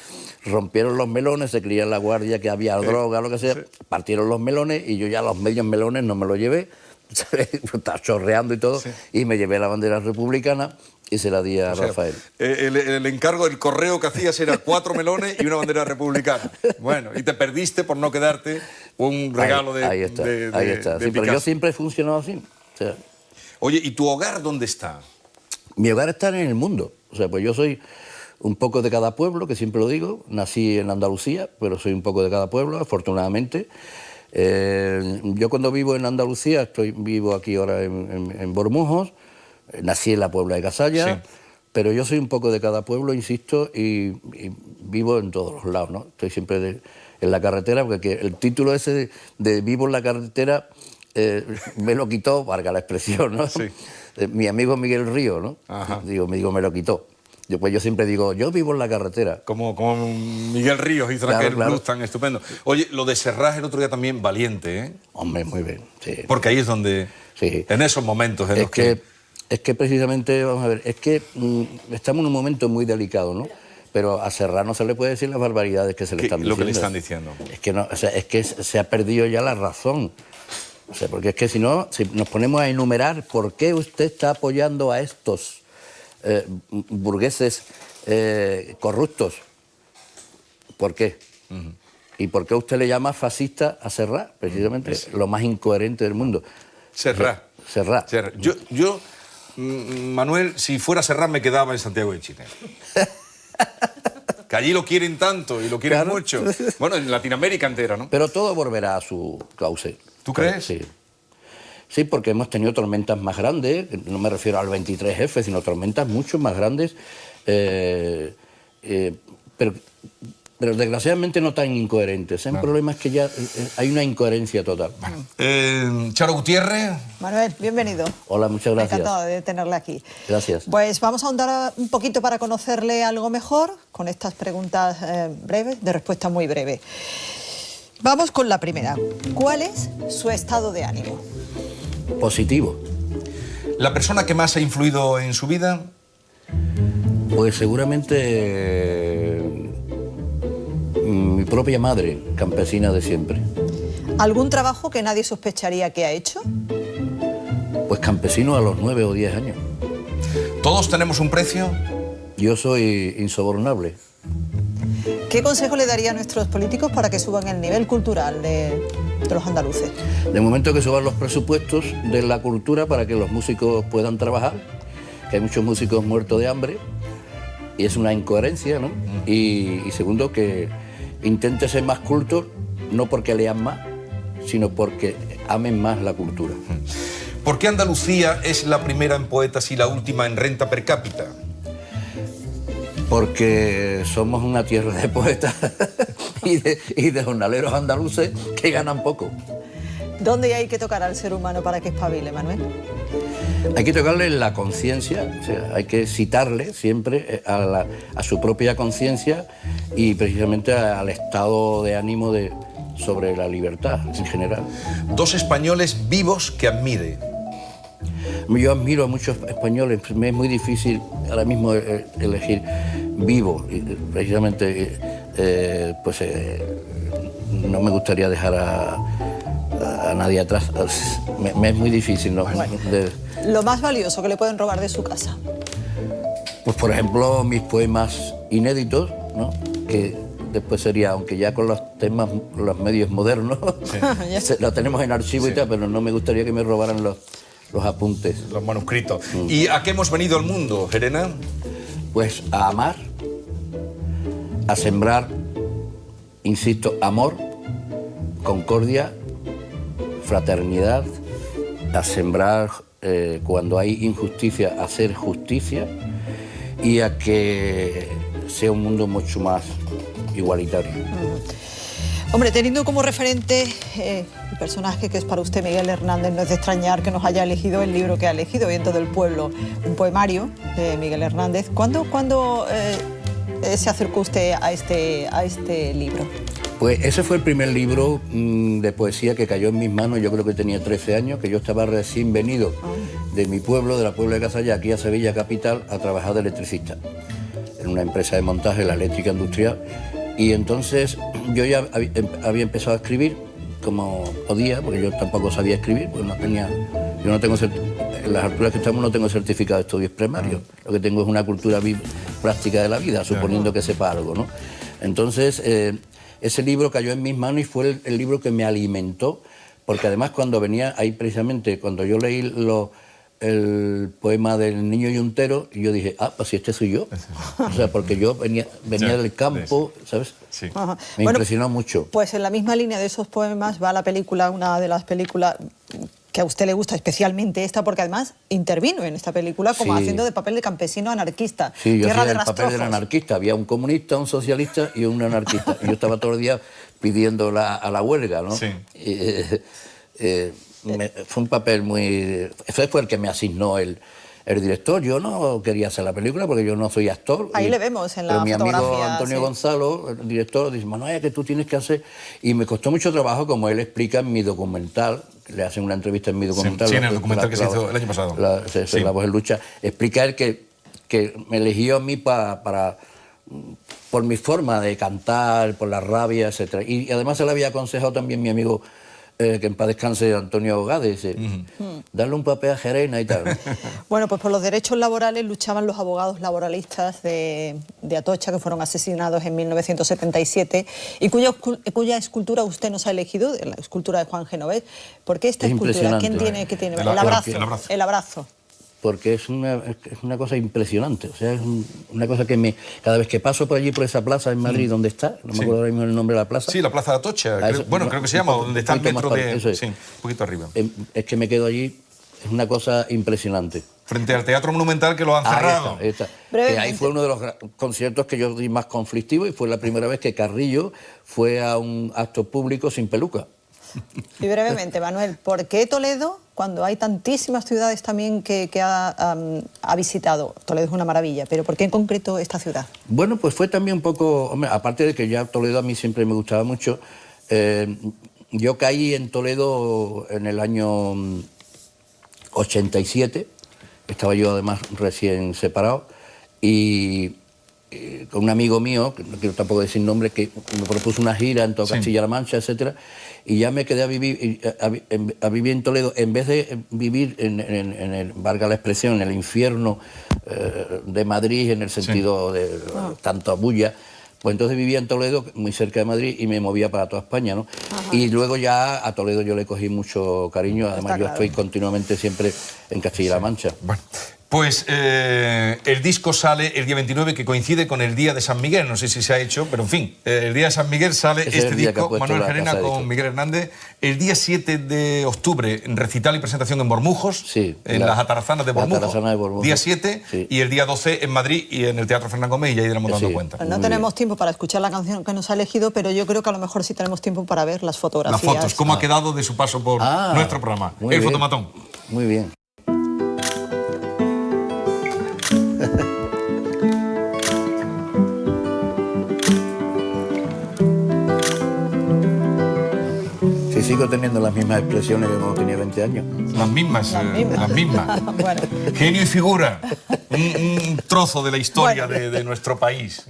S4: rompieron los melones, se creía en la guardia que había droga, lo que sea, partieron los melones y yo ya los medios melones no me los llevé, ¿sabes? Estaba chorreando y todo, y me llevé la bandera republicana y se la di a Rafael.
S1: El encargo del correo que hacías era 4 melones y una bandera republicana. Bueno, y te perdiste por no quedarte un regalo
S4: ahí está.
S1: de
S4: Sí, pero yo
S1: Picasso.
S4: siempre he funcionado así. O sea,
S1: Oye, ¿y tu hogar dónde está?
S4: mi hogar está en el mundo. O sea, pues yo soy un poco de cada pueblo, que siempre lo digo. Nací en Andalucía, pero soy un poco de cada pueblo, afortunadamente. Yo cuando vivo en Andalucía, vivo aquí ahora en Bormujos, nací en la Puebla de Casalla, pero yo soy un poco de cada pueblo, insisto, y vivo en todos los lados, ¿no? Estoy siempre en la carretera, porque el título ese de vivo en la carretera me lo quitó, valga la expresión, ¿no?
S1: Sí.
S4: Mi amigo Miguel Río, ¿no?
S1: Ajá.
S4: Me lo quitó. Yo siempre digo, yo vivo en la carretera.
S1: Como Miguel Ríos hizo aquel blues tan estupendo. Oye, lo de Serrat el otro día también valiente, ¿eh?
S4: Hombre, muy bien, sí.
S1: Porque ahí es donde, en esos momentos en los que...
S4: Es que precisamente, vamos a ver, es que estamos en un momento muy delicado, ¿no? Pero a Serrat no se le puede decir las barbaridades que se le están diciendo.
S1: Lo que le están diciendo.
S4: Es que, no, o sea, es que se ha perdido ya la razón. O sea, porque es que si no, si nos ponemos a enumerar por qué usted está apoyando a estos burgueses corruptos, ¿por qué? ¿Y por qué usted le llama fascista a Serrat? Precisamente lo más incoherente del mundo.
S1: Serrat. Yo, Manuel, si fuera Serrat me quedaba en Santiago de Chile. Que allí lo quieren tanto y lo quieren mucho. Bueno, en Latinoamérica entera, ¿no?
S4: Pero todo volverá a su cauce.
S1: ¿Tú crees?
S4: Sí. Sí, porque hemos tenido tormentas más grandes, no me refiero al 23F, sino tormentas mucho más grandes, pero desgraciadamente no tan incoherentes. El problema es que ya hay una incoherencia total.
S1: Charo Gutiérrez.
S6: Manuel, bienvenido.
S4: Hola, muchas gracias.
S6: Encantado de tenerle aquí.
S4: Gracias.
S6: Pues vamos a ahondar un poquito para conocerle algo mejor con estas preguntas breves, de respuesta muy breve. Vamos con la primera. ¿Cuál es su estado de ánimo?
S4: Positivo.
S1: ¿La persona que más ha influido en su vida?
S4: Pues seguramente mi propia madre, campesina de siempre.
S6: ¿Algún trabajo que nadie sospecharía que ha hecho?
S4: Pues campesino a los 9 o 10 años.
S1: ¿Todos tenemos un precio?
S4: Yo soy insobornable.
S6: ¿Qué consejo le daría a nuestros políticos para que suban el nivel cultural de los andaluces?
S4: De momento que suban los presupuestos de la cultura para que los músicos puedan trabajar, que hay muchos músicos muertos de hambre, y es una incoherencia, ¿no? Y segundo, que intenten ser más cultos, no porque lean más, sino porque amen más la cultura.
S1: ¿Por qué Andalucía es la primera en poetas y la última en renta per cápita?
S4: Porque somos una tierra de poetas y de jornaleros andaluces que ganan poco.
S6: ¿Dónde hay que tocar al ser humano para que espabile, Manuel?
S4: Hay que tocarle la conciencia, o sea, hay que citarle siempre a su propia conciencia y precisamente al estado de ánimo sobre la libertad en general.
S1: Dos españoles vivos que admire.
S4: Yo admiro a muchos españoles, me es muy difícil ahora mismo elegir vivo, y precisamente no me gustaría dejar a nadie atrás, me es muy difícil, ¿no?
S6: Lo más valioso que le pueden robar de su casa.
S4: Pues por ejemplo mis poemas inéditos, ¿no? Que después sería, aunque ya con los temas, los medios modernos, lo tenemos en archivo y tal, pero no me gustaría que me robaran los apuntes.
S1: Los manuscritos. ¿Y a qué hemos venido al mundo, Gerena?
S4: Pues a amar, a sembrar, insisto, amor, concordia, fraternidad, a sembrar cuando hay injusticia, a hacer justicia y a que sea un mundo mucho más igualitario.
S6: Hombre, teniendo como referente el personaje que es para usted Miguel Hernández, no es de extrañar que nos haya elegido el libro que ha elegido, Viento del Pueblo, un poemario de Miguel Hernández. ¿Cuándo se acercó usted a este libro?
S4: Pues ese fue el primer libro de poesía que cayó en mis manos. Yo creo que tenía 13 años, que yo estaba recién venido de mi pueblo, de la Puebla de Casalla, aquí a Sevilla capital, a trabajar de electricista en una empresa de montaje, la eléctrica industrial. Y entonces yo ya había empezado a escribir como podía, porque yo tampoco sabía escribir, porque yo no tengo, en las alturas que estamos no tengo certificado de estudios primarios. Lo que tengo es una cultura práctica de la vida, suponiendo que sepa algo, ¿no? Entonces, ese libro cayó en mis manos y fue el libro que me alimentó, porque además cuando venía ahí precisamente, cuando yo leí el poema del niño yuntero, yo dije, pues si este soy yo. O sea, porque yo venía del campo, ¿sabes?
S1: Sí.
S4: Me impresionó mucho.
S6: Pues en la misma línea de esos poemas va la película, una de las películas que a usted le gusta especialmente esta, porque además intervino en esta película como haciendo de papel de campesino anarquista.
S4: Sí, yo
S6: Tierra
S4: hacía
S6: de
S4: el papel del anarquista. Había un comunista, un socialista y un anarquista. Y yo estaba todo el día pidiendo a la huelga, ¿no?
S1: Sí.
S4: Fue un papel muy... Ese fue el que me asignó el director. Yo no quería hacer la película porque yo no soy actor.
S6: Ahí le vemos en la
S4: fotografía. Pero mi amigo Antonio
S6: sí.
S4: Gonzalo, el director, dice, Manuel, que tú tienes que hacer... Y me costó mucho trabajo, como él explica en mi documental, le hacen una entrevista en mi documental.
S1: Sí, en el documental que se hizo el año pasado.
S4: La Voz en Lucha. Explica él que me eligió a mí por mi forma de cantar, por la rabia, etc. Y además se le había aconsejado también mi amigo, que en paz descanse, Antonio Gades, darle un papel a Gerena y tal.
S6: Bueno, pues por los derechos laborales luchaban los abogados laboralistas de Atocha, que fueron asesinados en 1977, y cuya escultura usted nos ha elegido, la escultura de Juan Genovés. ¿Por qué esta escultura? ¿Quién tiene? ¿Qué tiene? El abrazo.
S4: Porque es una cosa impresionante, o sea, es una cosa que cada vez que paso por allí, por esa plaza en Madrid, donde está, no me acuerdo ahora mismo el nombre de la plaza.
S1: Sí, la Plaza de Atocha, creo que se llama, donde está el metro Sí, un poquito arriba.
S4: Es que me quedo allí, es una cosa impresionante.
S1: Frente al Teatro Monumental, que lo han cerrado.
S4: Ahí está. Ahí fue uno de los conciertos que yo di más conflictivo y fue la primera vez que Carrillo fue a un acto público sin peluca.
S6: Y brevemente, Manuel, ¿por qué Toledo, cuando hay tantísimas ciudades también que ha visitado? Toledo es una maravilla, pero ¿por qué en concreto esta ciudad?
S4: Bueno, pues fue también un poco... Hombre, aparte de que ya Toledo a mí siempre me gustaba mucho, yo caí en Toledo en el año 87, estaba yo además recién separado, y con un amigo mío, que no quiero tampoco decir nombre, que me propuso una gira en toda Castilla-La Mancha, etcétera, y ya me quedé a vivir en Toledo, en vez de vivir en el, valga la expresión, en el infierno de Madrid, en el sentido de tanta bulla. Pues entonces vivía en Toledo, muy cerca de Madrid, y me movía para toda España, ¿no? Y luego ya a Toledo yo le cogí mucho cariño, además yo estoy continuamente siempre en Castilla-La Mancha.
S1: Bueno. Pues el disco sale el día 29, que coincide con el Día de San Miguel. No sé si se ha hecho, pero en fin, el Día de San Miguel sale este disco, Manuel Gerena con Miguel Hernández. El día 7 de octubre, recital y presentación en Bormujos, en las Atarazanas de Bormujos. Día 7, y el día 12 en Madrid y en el Teatro Fernán Gómez, y ya iremos dando cuenta.
S6: No tenemos tiempo para escuchar la canción que nos ha elegido, pero yo creo que a lo mejor sí tenemos tiempo para ver las fotografías.
S1: Las fotos, cómo ha quedado de su paso por nuestro programa, el Fotomatón.
S4: Muy bien. Sí, sigo teniendo las mismas expresiones que cuando tenía 20 años.
S1: Las mismas. Bueno. Genio y figura. Un trozo de la historia de nuestro país.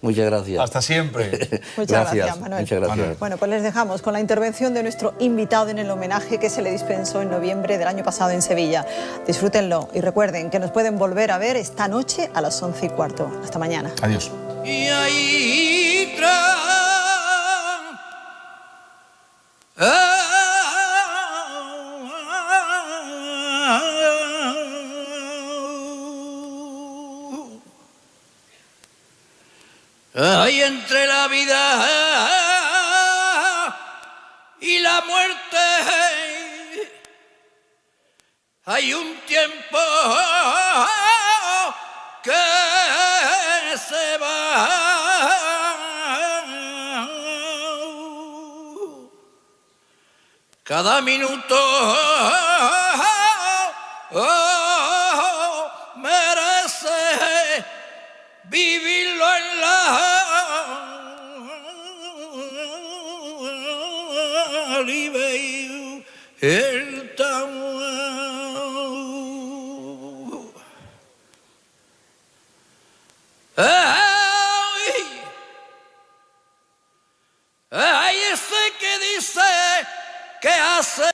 S4: Muchas gracias.
S1: Hasta siempre.
S6: Muchas gracias, Manuel.
S4: Muchas gracias.
S6: Bueno, pues les dejamos con la intervención de nuestro invitado en el homenaje que se le dispensó en noviembre del año pasado en Sevilla. Disfrútenlo y recuerden que nos pueden volver a ver esta noche a las 11:15. Hasta mañana.
S1: Adiós.
S2: Y ahí Hay entre la vida y la muerte hay un tiempo que se va. Cada minuto merece vivirlo en la libertad. Ay, ese que dice que hace.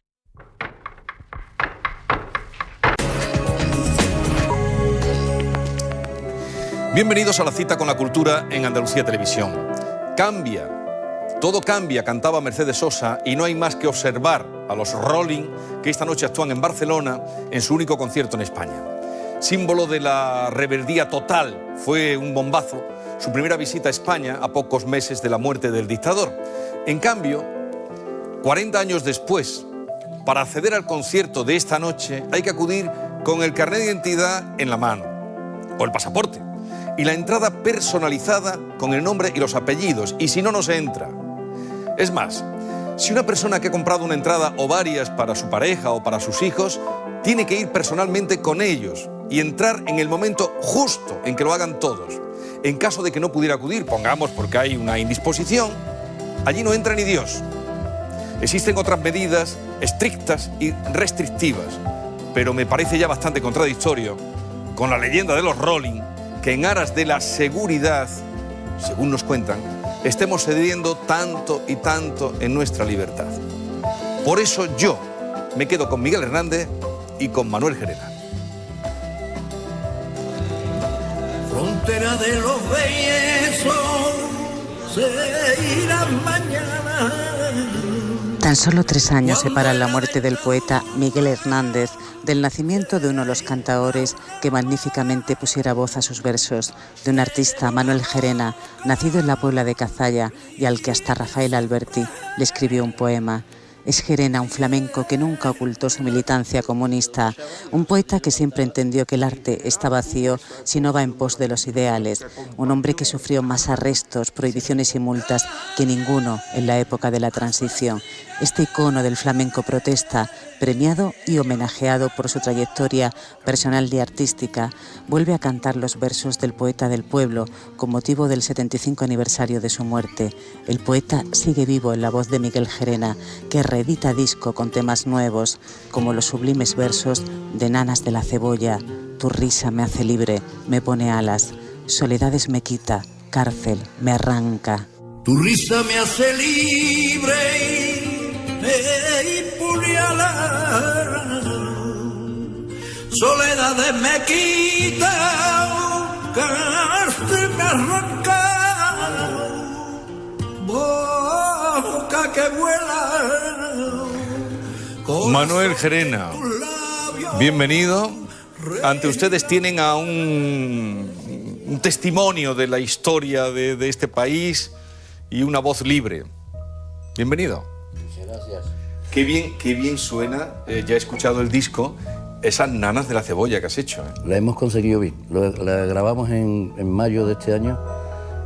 S1: Bienvenidos a la cita con la cultura en Andalucía Televisión. Cambia, todo cambia, cantaba Mercedes Sosa, y no hay más que observar a los Rolling que esta noche actúan en Barcelona en su único concierto en España. Símbolo de la rebeldía total, fue un bombazo su primera visita a España a pocos meses de la muerte del dictador. En cambio, 40 años después, para acceder al concierto de esta noche hay que acudir con el carnet de identidad en la mano, o el pasaporte, y la entrada personalizada con el nombre y los apellidos, y si no, no se entra. Es más, si una persona que ha comprado una entrada o varias para su pareja o para sus hijos, tiene que ir personalmente con ellos y entrar en el momento justo en que lo hagan todos. En caso de que no pudiera acudir, pongamos porque hay una indisposición, allí no entra ni Dios. Existen otras medidas estrictas y restrictivas, pero me parece ya bastante contradictorio con la leyenda de los Rolling que en aras de la seguridad, según nos cuentan, estemos cediendo tanto y tanto en nuestra libertad. Por eso yo me quedo con Miguel Hernández y con Manuel Gerena.
S2: Frontera de los besos se irán mañana.
S3: Tan solo 3 años separan la muerte del poeta Miguel Hernández del nacimiento de uno de los cantaores que magníficamente pusiera voz a sus versos, de un artista, Manuel Gerena, nacido en la Puebla de Cazalla y al que hasta Rafael Alberti le escribió un poema. Es Gerena, un flamenco que nunca ocultó su militancia comunista, un poeta que siempre entendió que el arte está vacío si no va en pos de los ideales, un hombre que sufrió más arrestos, prohibiciones y multas que ninguno en la época de la transición. Este icono del flamenco protesta, premiado y homenajeado por su trayectoria personal y artística, vuelve a cantar los versos del poeta del pueblo con motivo del 75 aniversario de su muerte. El poeta sigue vivo en la voz de Miguel Gerena, que reedita disco con temas nuevos, como los sublimes versos de Nanas de la Cebolla, Tu risa me hace libre, me pone alas, Soledades me quita, Cárcel me arranca.
S2: Tu risa me hace libre y pone alas, soledades me quita, cárcel me arranca, boca que vuela.
S1: Manuel Gerena, bienvenido. Ante ustedes tienen a un testimonio de la historia de este país y una voz libre. Bienvenido.
S4: Muchas gracias.
S1: Qué bien suena, ya he escuchado el disco, esas Nanas de la Cebolla que has hecho.
S4: La hemos conseguido bien. La grabamos en mayo de este año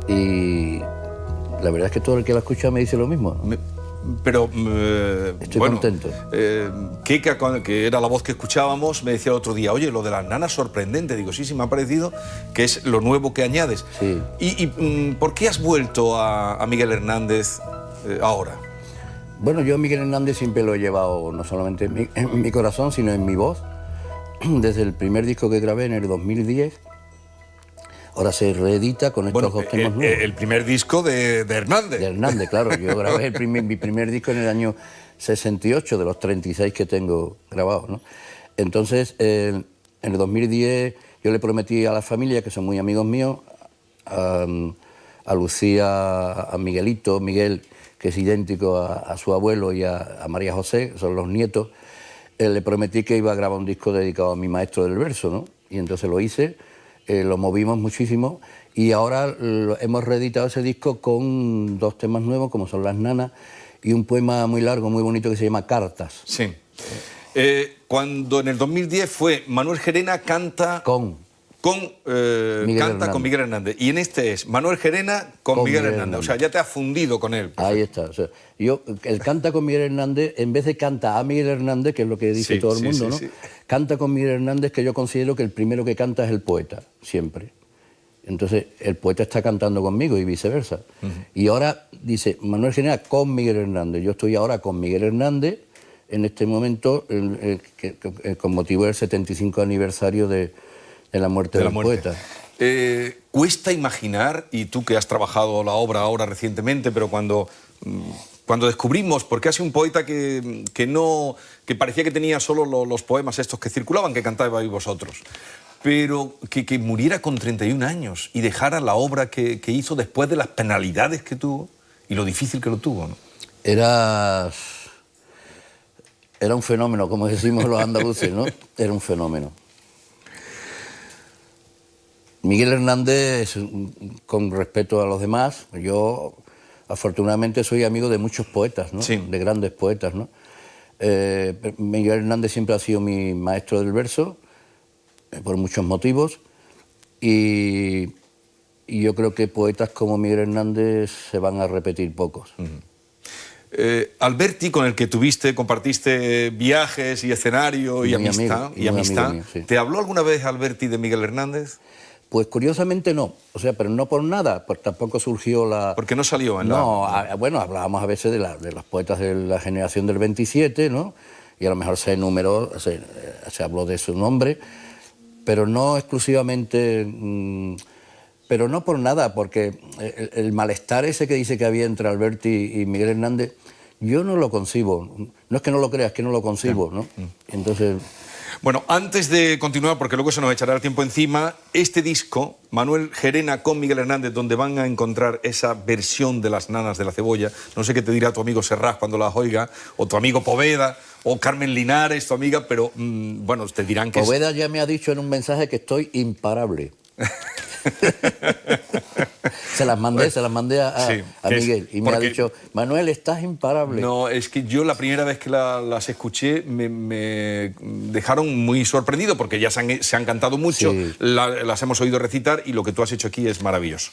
S4: y la verdad es que todo el que la escucha me dice lo mismo. Estoy contento.
S1: Keka, que era la voz que escuchábamos, me decía el otro día, oye, lo de las nanas sorprendente. Digo, sí, me ha parecido que es lo nuevo que añades.
S4: Sí.
S1: ¿Y por qué has vuelto a Miguel Hernández ahora?
S4: Bueno, yo a Miguel Hernández siempre lo he llevado no solamente en mi corazón, sino en mi voz. Desde el primer disco que grabé en el 2010, ahora se reedita con estos dos temas nuevos.
S1: El primer disco de Hernández.
S4: De Hernández, claro. Yo grabé mi primer disco en el año 68, de los 36 que tengo grabados, ¿no? Entonces, en el 2010 yo le prometí a la familia, que son muy amigos míos, a Lucía, a Miguelito, Miguel, que es idéntico a su abuelo, y a María José, son los nietos, le prometí que iba a grabar un disco dedicado a mi maestro del verso, ¿no? Y entonces lo hice, lo movimos muchísimo, y ahora hemos reeditado ese disco con 2 temas nuevos, como son Las Nanas, y un poema muy largo, muy bonito, que se llama Cartas.
S1: Sí. Cuando en el 2010 fue Manuel Gerena canta... Con Miguel Hernández. Y en este es Manuel Gerena con Miguel Hernández. O sea, ya te has fundido con él.
S4: Ahí está. O sea, él canta con Miguel Hernández, en vez de canta a Miguel Hernández, que es lo que dice todo el mundo, ¿no? Sí. Canta con Miguel Hernández, que yo considero que el primero que canta es el poeta, siempre. Entonces, el poeta está cantando conmigo y viceversa. Y ahora dice Manuel Gerena con Miguel Hernández. Yo estoy ahora con Miguel Hernández, en este momento, con motivo del 75 aniversario de la muerte del poeta.
S1: Cuesta imaginar, y tú que has trabajado la obra ahora recientemente, pero cuando descubrimos, porque ha sido un poeta que parecía que tenía solo los poemas estos que circulaban, que cantabais vosotros, pero que muriera con 31 años y dejara la obra que hizo después de las penalidades que tuvo y lo difícil que lo tuvo, ¿no?
S4: Era un fenómeno, como decimos los andaluces, ¿no? Era un fenómeno. Miguel Hernández, con respeto a los demás, yo afortunadamente soy amigo de muchos poetas, ¿no? Sí. De grandes poetas, ¿no? Miguel Hernández siempre ha sido mi maestro del verso, por muchos motivos, y yo creo que poetas como Miguel Hernández se van a repetir pocos.
S1: Alberti, con el que compartiste viajes y escenario y amistad, mío, sí. ¿Te habló alguna vez Alberti de Miguel Hernández?
S4: Pues curiosamente no, o sea, pero no por nada, pues tampoco surgió la...
S1: Porque no salió en
S4: No, bueno, hablábamos a veces de los poetas de la generación del 27, ¿no? Y a lo mejor se enumeró, se habló de su nombre, pero no exclusivamente, pero no por nada, porque el malestar ese que dice que había entre Alberti y Miguel Hernández, yo no lo concibo. No es que no lo creas, es que no lo concibo, ¿no? Entonces...
S1: Bueno, antes de continuar, porque luego se nos echará el tiempo encima, este disco, Manuel Gerena con Miguel Hernández, donde van a encontrar esa versión de Las Nanas de la Cebolla, no sé qué te dirá tu amigo Serrat cuando las oiga, o tu amigo Poveda, o Carmen Linares, tu amiga, pero bueno, te dirán que...
S4: Poveda ya me ha dicho en un mensaje que estoy imparable. Se las mandé a Miguel y me ha dicho, Manuel, estás imparable.
S1: No, es que yo la primera vez que las escuché me dejaron muy sorprendido, porque ya se han cantado mucho, sí. Las hemos oído recitar y lo que tú has hecho aquí es maravilloso.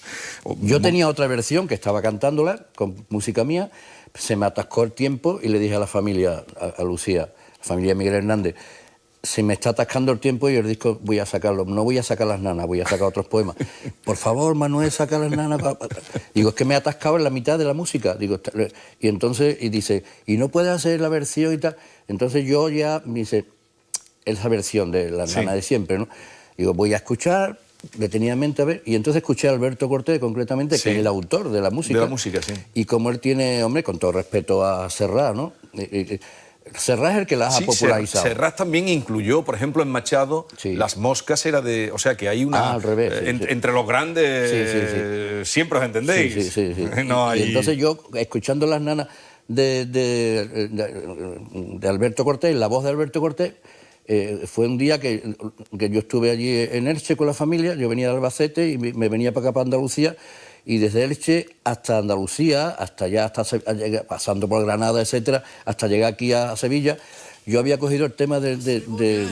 S4: Yo tenía otra versión que estaba cantándola con música mía, se me atascó el tiempo y le dije a la familia, a Lucía, la familia de Miguel Hernández, se me está atascando el tiempo y el disco voy a sacarlo. No voy a sacar Las Nanas, voy a sacar otros poemas. Por favor, Manuel, saca Las Nanas. Digo, es que me he atascado en la mitad de la música. Digo, y entonces, y dice, ¿y no puedes hacer la versión y tal? Entonces yo ya, dice, esa versión de Las Nanas de siempre, ¿no? Digo, voy a escuchar detenidamente a ver, y entonces escuché a Alberto Cortés concretamente, que es el autor de la música.
S1: De la música, sí.
S4: Y como él tiene, hombre, con todo respeto a Serrat, ¿no? Serrat es el que las ha popularizado.
S1: Serrat también incluyó, por ejemplo, en Machado, Las Moscas era de... O sea, que hay una...
S4: al revés.
S1: Entre los grandes, siempre os entendéis.
S4: Sí.
S1: No hay...
S4: Y entonces yo, escuchando Las Nanas de Alberto Cortés, la voz de Alberto Cortés, fue un día que yo estuve allí en Elche con la familia, yo venía de Albacete y me venía para acá, para Andalucía, y desde Elche hasta Andalucía, pasando por Granada, etcétera, hasta llegar aquí a Sevilla, yo había cogido el tema de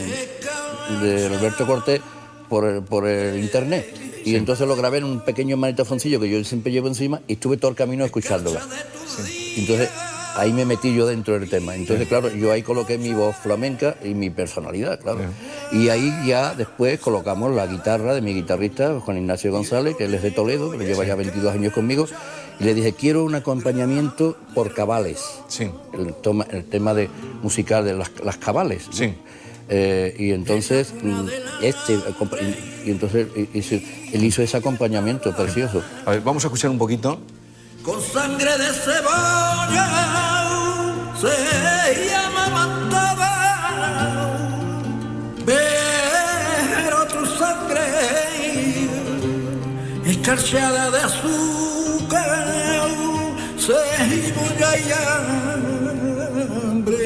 S4: Alberto Cortés por el internet. Y entonces lo grabé en un pequeño magnetofoncillo que yo siempre llevo encima y estuve todo el camino escuchándola. Entonces ahí me metí yo dentro del tema. Entonces, claro, yo ahí coloqué mi voz flamenca y mi personalidad, claro. Y ahí ya después colocamos la guitarra de mi guitarrista, Juan Ignacio González, que él es de Toledo, que lleva ya 22 años conmigo, y le dije, quiero un acompañamiento por cabales. El tema musical de las cabales, ¿no? Y entonces él hizo ese acompañamiento precioso.
S1: A ver, vamos a escuchar un poquito.
S2: Con sangre de cebolla se amamantaba, pero tu sangre es escarchada de azúcar, seguimos ya y hambre.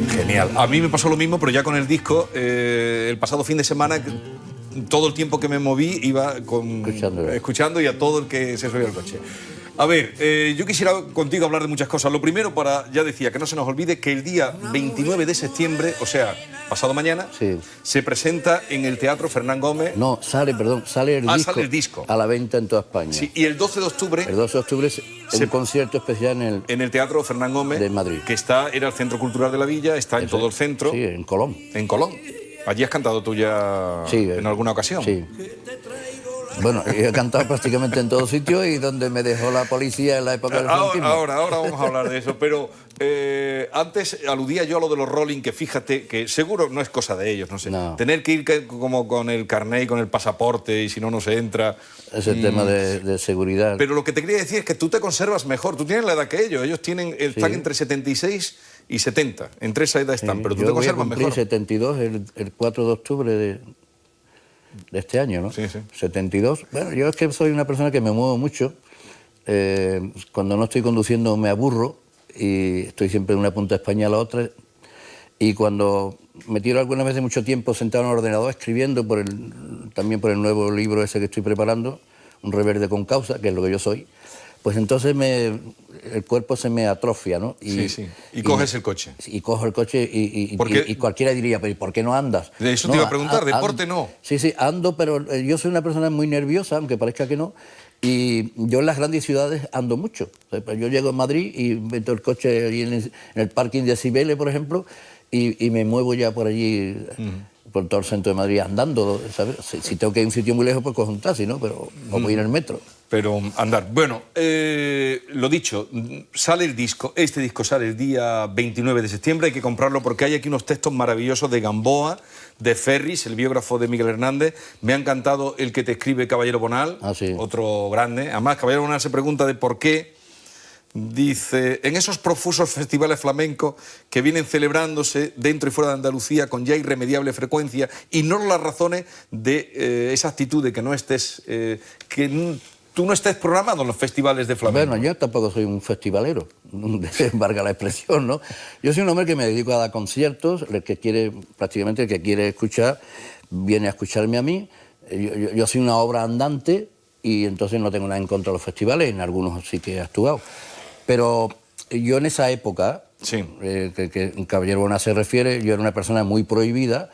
S1: Genial. A mí me pasó lo mismo, pero ya con el disco, el pasado fin de semana, todo el tiempo que me moví iba escuchando y a todo el que se subía al coche. A ver, yo quisiera contigo hablar de muchas cosas. Lo primero, ya decía, que no se nos olvide que el día 29 de septiembre, o sea, pasado mañana, se presenta en el Teatro Fernán Gómez.
S4: No, sale el disco a la venta en toda España.
S1: Sí, y el 12 de octubre...
S4: El 12 de octubre es un concierto especial
S1: en el Teatro Fernán Gómez
S4: de Madrid.
S1: Que era el Centro Cultural de la Villa, está en todo el centro.
S4: Sí, en Colón.
S1: En Colón. Allí has cantado tú ya en alguna ocasión.
S4: Sí. Bueno, he cantado prácticamente en todos sitios y donde me dejó la policía en la época del franquismo.
S1: Ahora vamos a hablar de eso, pero antes aludía yo a lo de los Rolling, que fíjate que seguro no es cosa de ellos, no sé. No. Tener que ir como con el carnet y con el pasaporte y si no, no se entra.
S4: Es el tema de seguridad.
S1: Pero lo que te quería decir es que tú te conservas mejor, tú tienes la edad que ellos están entre 76 y 70, entre esa edad están, pero tú te conservas mejor.
S4: Yo 72 el 4 de octubre de este año, ¿no?
S1: Sí, sí.
S4: 72. Bueno, yo es que soy una persona que me muevo mucho. Cuando no estoy conduciendo me aburro y estoy siempre de una punta de España a la otra. Y cuando me tiro algunas veces mucho tiempo sentado en el ordenador escribiendo también por el nuevo libro ese que estoy preparando, Un reverde con causa, que es lo que yo soy, pues entonces el cuerpo se me atrofia, ¿no?
S1: Y coges el coche.
S4: Y cojo el coche y cualquiera diría, pero ¿por qué no andas?
S1: De eso te iba a preguntar, ¿deporte no?
S4: Sí, ando, pero yo soy una persona muy nerviosa, aunque parezca que no, y yo en las grandes ciudades ando mucho. Yo llego a Madrid y meto el coche allí en el parking de Cibeles, por ejemplo, y me muevo ya por allí... por todo el centro de Madrid andando, ¿sabes? Si tengo que ir a un sitio muy lejos, pues cojo un taxi, ¿no? Pero no voy en el metro.
S1: Pero andar. Bueno, lo dicho, sale el disco. Este disco sale el día 29 de septiembre. Hay que comprarlo porque hay aquí unos textos maravillosos de Gamboa, de Ferris, el biógrafo de Miguel Hernández. Me ha encantado el que te escribe Caballero Bonal, otro grande. Además, Caballero Bonal se pregunta de por qué. Dice, en esos profusos festivales flamencos que vienen celebrándose dentro y fuera de Andalucía con ya irremediable frecuencia, ignoro las razones de esa actitud de que no estés, tú no estés programado en los festivales de flamenco.
S4: Bueno, yo tampoco soy un festivalero, valga la expresión, ¿no? Yo soy un hombre que me dedico a dar conciertos, el que quiere escuchar, viene a escucharme a mí. Yo soy una obra andante y entonces no tengo nada en contra de los festivales, en algunos sí que he actuado. Pero yo en esa época, que Caballero Bonal se refiere, yo era una persona muy prohibida,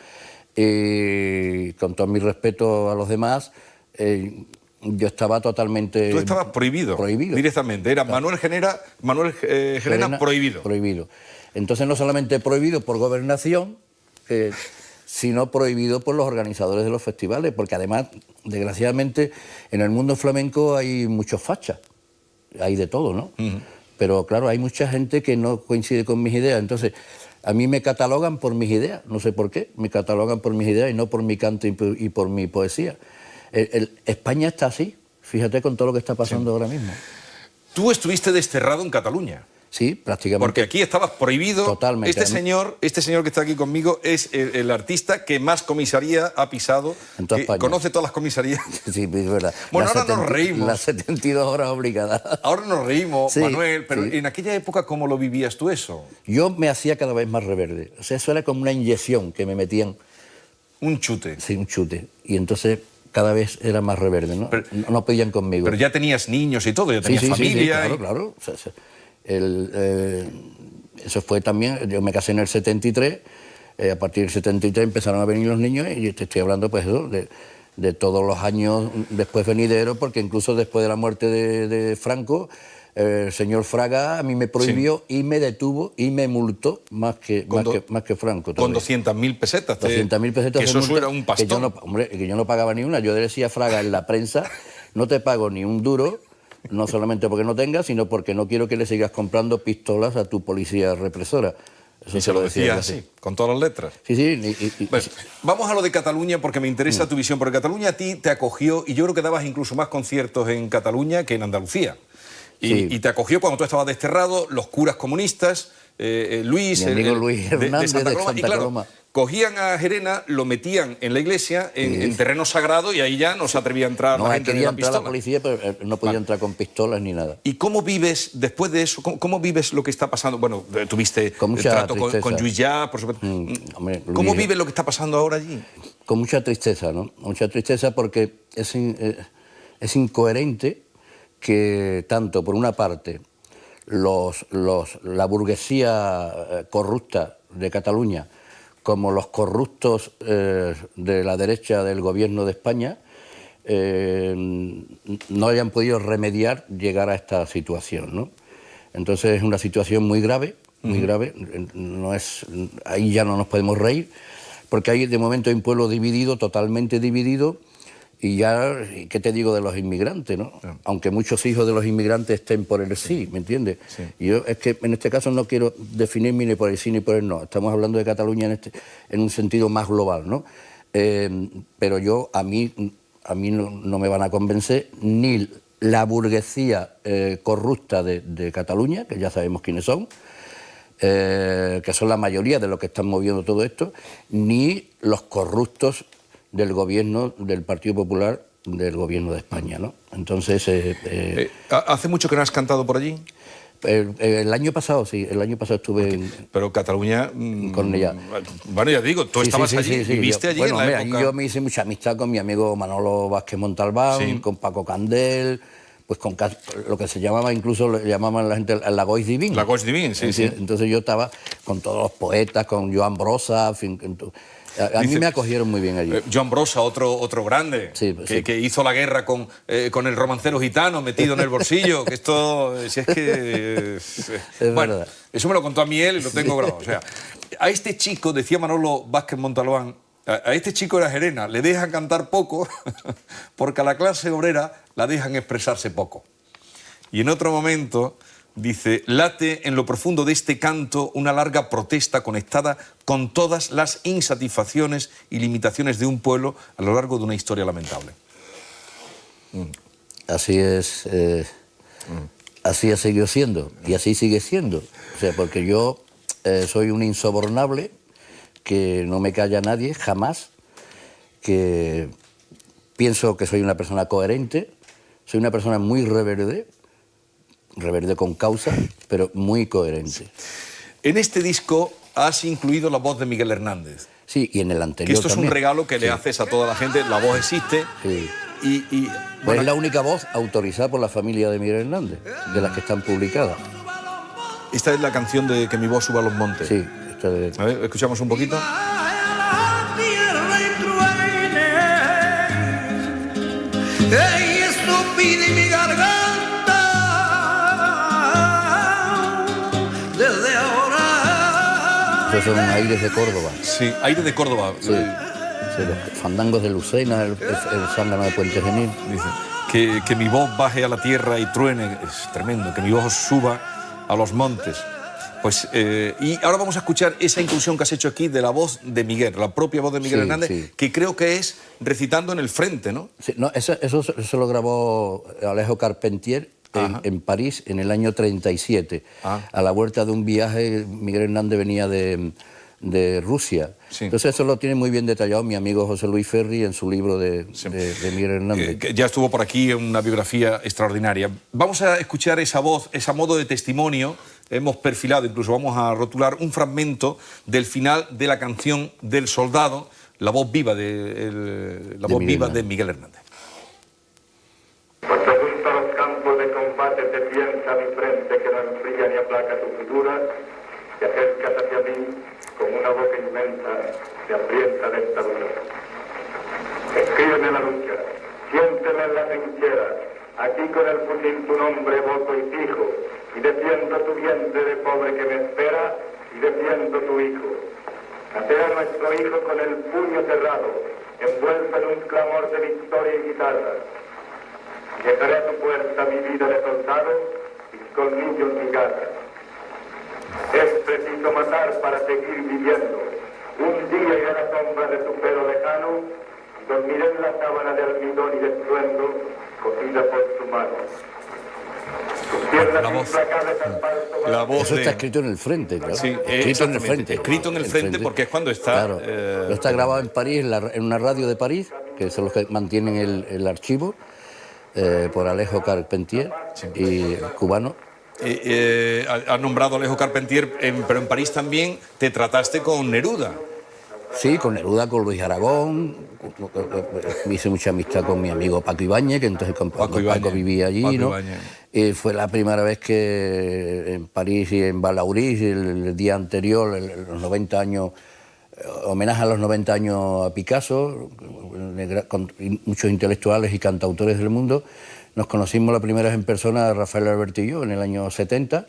S4: con todo mi respeto a los demás, yo estaba totalmente...
S1: Tú estabas prohibido. Directamente, era Manuel Gerena prohibido.
S4: Prohibido. Entonces no solamente prohibido por gobernación, sino prohibido por los organizadores de los festivales, porque además, desgraciadamente, en el mundo flamenco hay muchos fachas, hay de todo, ¿no? Pero claro, hay mucha gente que no coincide con mis ideas, entonces a mí me catalogan por mis ideas, no sé por qué, me catalogan por mis ideas y no por mi canto y por mi poesía. España está así, fíjate con todo lo que está pasando ahora mismo.
S1: Tú estuviste desterrado en Cataluña.
S4: Sí, prácticamente.
S1: Porque aquí estabas prohibido.
S4: Totalmente.
S1: Este señor que está aquí conmigo es el artista que más comisaría ha pisado.
S4: En toda España.
S1: Conoce todas las comisarías.
S4: Sí, es verdad.
S1: Bueno, ahora nos reímos.
S4: Las 72 horas obligadas.
S1: Ahora nos reímos, Manuel, pero en aquella época, ¿cómo lo vivías tú eso?
S4: Yo me hacía cada vez más reverde. O sea, eso era como una inyección que me metían.
S1: Un chute.
S4: Sí, un chute. Y Y cada vez era más reverde, ¿no? No podían conmigo.
S1: Pero ya tenías niños y todo, ya tenías familia.
S4: Sí, claro. O sea, eso fue también, yo me casé en el 73, a partir del 73 empezaron a venir los niños y te estoy hablando pues de todos los años después venideros, porque incluso después de la muerte de Franco, el señor Fraga a mí me prohibió y me detuvo y me multó más que Franco.
S1: Con 200.000 pesetas.
S4: 200.000 pesetas.
S1: Que eso era un pastón.
S4: Que yo no pagaba ni una. Yo le decía a Fraga en la prensa, no te pago ni un duro, no solamente porque no tengas, sino porque no quiero que le sigas comprando pistolas a tu policía represora.
S1: Eso se lo decía así, con todas las letras.
S4: Sí.
S1: Bueno, vamos a lo de Cataluña porque me interesa tu visión, porque Cataluña a ti te acogió y yo creo que dabas incluso más conciertos en Cataluña que en Andalucía. Y te acogió cuando tú estabas desterrado, los curas comunistas, Luis,
S4: mi amigo Luis Hernández de Santa
S1: claro,
S4: Coloma.
S1: Cogían a Gerena, lo metían en la iglesia, en terreno sagrado, y ahí ya no se atrevía a entrar la gente
S4: quería
S1: de la
S4: entrar
S1: pistola.
S4: la policía, pero no podía entrar con pistolas ni nada.
S1: ¿Y cómo vives, después de eso, cómo vives lo que está pasando? Bueno, tuviste
S4: Con mucha
S1: trato
S4: tristeza.
S1: con Lluís Llach, por supuesto.
S4: Hombre,
S1: ¿Cómo
S4: Luis-
S1: vives lo que está pasando ahora allí?
S4: Con mucha tristeza, ¿no? Mucha tristeza porque es incoherente que tanto, por una parte, la burguesía corrupta de Cataluña como los corruptos de la derecha del gobierno de España no hayan podido remediar llegar a esta situación, ¿no? Entonces es una situación muy grave, muy grave. Ahí ya no nos podemos reír, porque hay de momento hay un pueblo dividido, totalmente dividido. Y ya, ¿qué te digo de los inmigrantes, no? Sí. Aunque muchos hijos de los inmigrantes estén por el sí, ¿me entiendes? Sí. Y yo es que en este caso no quiero definirme ni por el sí ni por el no. Estamos hablando de Cataluña en un sentido más global, ¿no? Pero a mí no me van a convencer ni la burguesía corrupta de Cataluña, que ya sabemos quiénes son, que son la mayoría de los que están moviendo todo esto, ni los corruptos del gobierno del Partido Popular del gobierno de España, ¿no? Entonces...
S1: ¿Hace mucho que no has cantado por allí?
S4: El año pasado, sí. El año pasado estuve
S1: Pero Cataluña...
S4: con ella.
S1: Bueno, ya digo, tú estabas allí, viviste allí en la época...
S4: Yo me hice mucha amistad con mi amigo Manolo Vázquez Montalbán, con Paco Candel, pues con lo que se llamaba, incluso le llamaban la gente la Goix Divin.
S1: La Goix Divin, sí.
S4: Entonces yo estaba con todos los poetas, con Joan Brossa, en fin... A mí me acogieron muy bien allí.
S1: Joan Brossa, otro grande, que hizo la guerra con el romancero gitano metido en el bolsillo, que esto, si es que... bueno, verdad. Eso me lo contó a mí él y lo tengo grabado. O sea, a este chico, decía Manolo Vázquez Montalbán, a este chico de la Gerena le dejan cantar poco porque a la clase obrera la dejan expresarse poco. Y en otro momento... dice, late en lo profundo de este canto una larga protesta conectada con todas las insatisfacciones y limitaciones de un pueblo a lo largo de una historia lamentable.
S4: Así es, así ha seguido siendo y así sigue siendo. O sea, porque yo soy un insobornable, que no me calla nadie, jamás, que pienso que soy una persona coherente, soy una persona muy rebelde con causa, pero muy coherente.
S1: En este disco has incluido la voz de Miguel Hernández.
S4: Sí, y en el anterior
S1: que esto
S4: también.
S1: Es un regalo que le haces a toda la gente, la voz existe.
S4: Sí.
S1: Bueno,
S4: es la única voz autorizada por la familia de Miguel Hernández, de las que están publicadas.
S1: Esta es la canción de Que mi voz suba a los montes.
S4: Sí. Esta de...
S1: A ver, escuchamos un poquito.
S4: Esos son aires de Córdoba.
S1: Sí, aires de Córdoba.
S4: Sí. Los fandangos de Lucena, el zángano de Puente Genil.
S1: Dice, que mi voz baje a la tierra y truene, es tremendo, que mi voz suba a los montes. Pues, y ahora vamos a escuchar esa inclusión que has hecho aquí de la voz de Miguel, la propia voz de Miguel Hernández, que creo que es recitando en el frente, ¿no?
S4: Sí, no, eso lo grabó Alejo Carpentier en París en el año 37. A la vuelta de un viaje, Miguel Hernández venía de Rusia. Sí. Entonces eso lo tiene muy bien detallado mi amigo José Luis Ferri en su libro de Miguel Hernández.
S1: Que ya estuvo por aquí en una biografía extraordinaria. Vamos a escuchar esa voz, ese modo de testimonio. Hemos perfilado, incluso vamos a rotular un fragmento del final de la canción del soldado, la voz viva de Miguel Hernández.
S5: Cuando junto a los campos de combate te piensa mi frente que no enfría ni aplaca tu futura, te acercas hacia mí con una boca inmensa, te hambrienta dentadura. Escríbeme la lucha, siénteme en la trinchera, aquí con el fusil tu nombre voto y fijo, y defiendo tu vientre de pobre que me espera, y defiendo tu hijo. Nacer a nuestro hijo con el puño cerrado, envuelto en un clamor de victoria y guitarra. Llegaré a tu puerta mi vida de soldado, mis colmillos mi garra. Es preciso matar para seguir viviendo. Un día iré a la sombra de tu pelo lejano, y dormiré en la sábana de almidón y de estruendo, cosida por tu mano.
S1: la voz. La voz
S4: Eso
S1: de...
S4: está escrito en el frente, claro.
S1: Sí,
S4: escrito en el frente.
S1: Escrito en el frente porque es cuando está...
S4: Claro. Está grabado en París, en una radio de París, que son los que mantienen el archivo, por Alejo Carpentier, y cubano.
S1: Has nombrado a Alejo Carpentier, pero en París también te trataste con Neruda.
S4: Sí, con Neruda, con Luis Aragón, hice mucha amistad con mi amigo Paco Ibáñez, que entonces Paco vivía allí,
S1: Paco
S4: ¿no?
S1: Ibáñez.
S4: Y fue la primera vez que en París y en Ballauri, el día anterior, los 90 años, homenaje a los 90 años a Picasso, con muchos intelectuales y cantautores del mundo. Nos conocimos la primera vez en persona, Rafael Alberti y yo, en el año 70.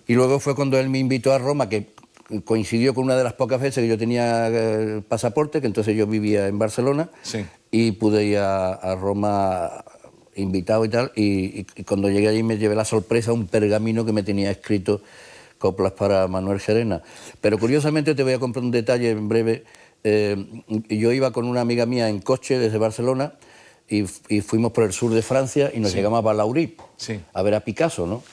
S4: Y luego fue cuando él me invitó a Roma, que coincidió con una de las pocas veces que yo tenía el pasaporte, que entonces yo vivía en Barcelona,
S1: Sí.
S4: y pude ir a Roma invitado y tal, y cuando llegué allí me llevé la sorpresa, un pergamino que me tenía escrito coplas para Manuel Gerena. Pero curiosamente te voy a contar un detalle en breve. Yo iba con una amiga mía en coche desde Barcelona y fuimos por el sur de Francia y nos llegamos a Ballauri, a ver a Picasso, ¿no?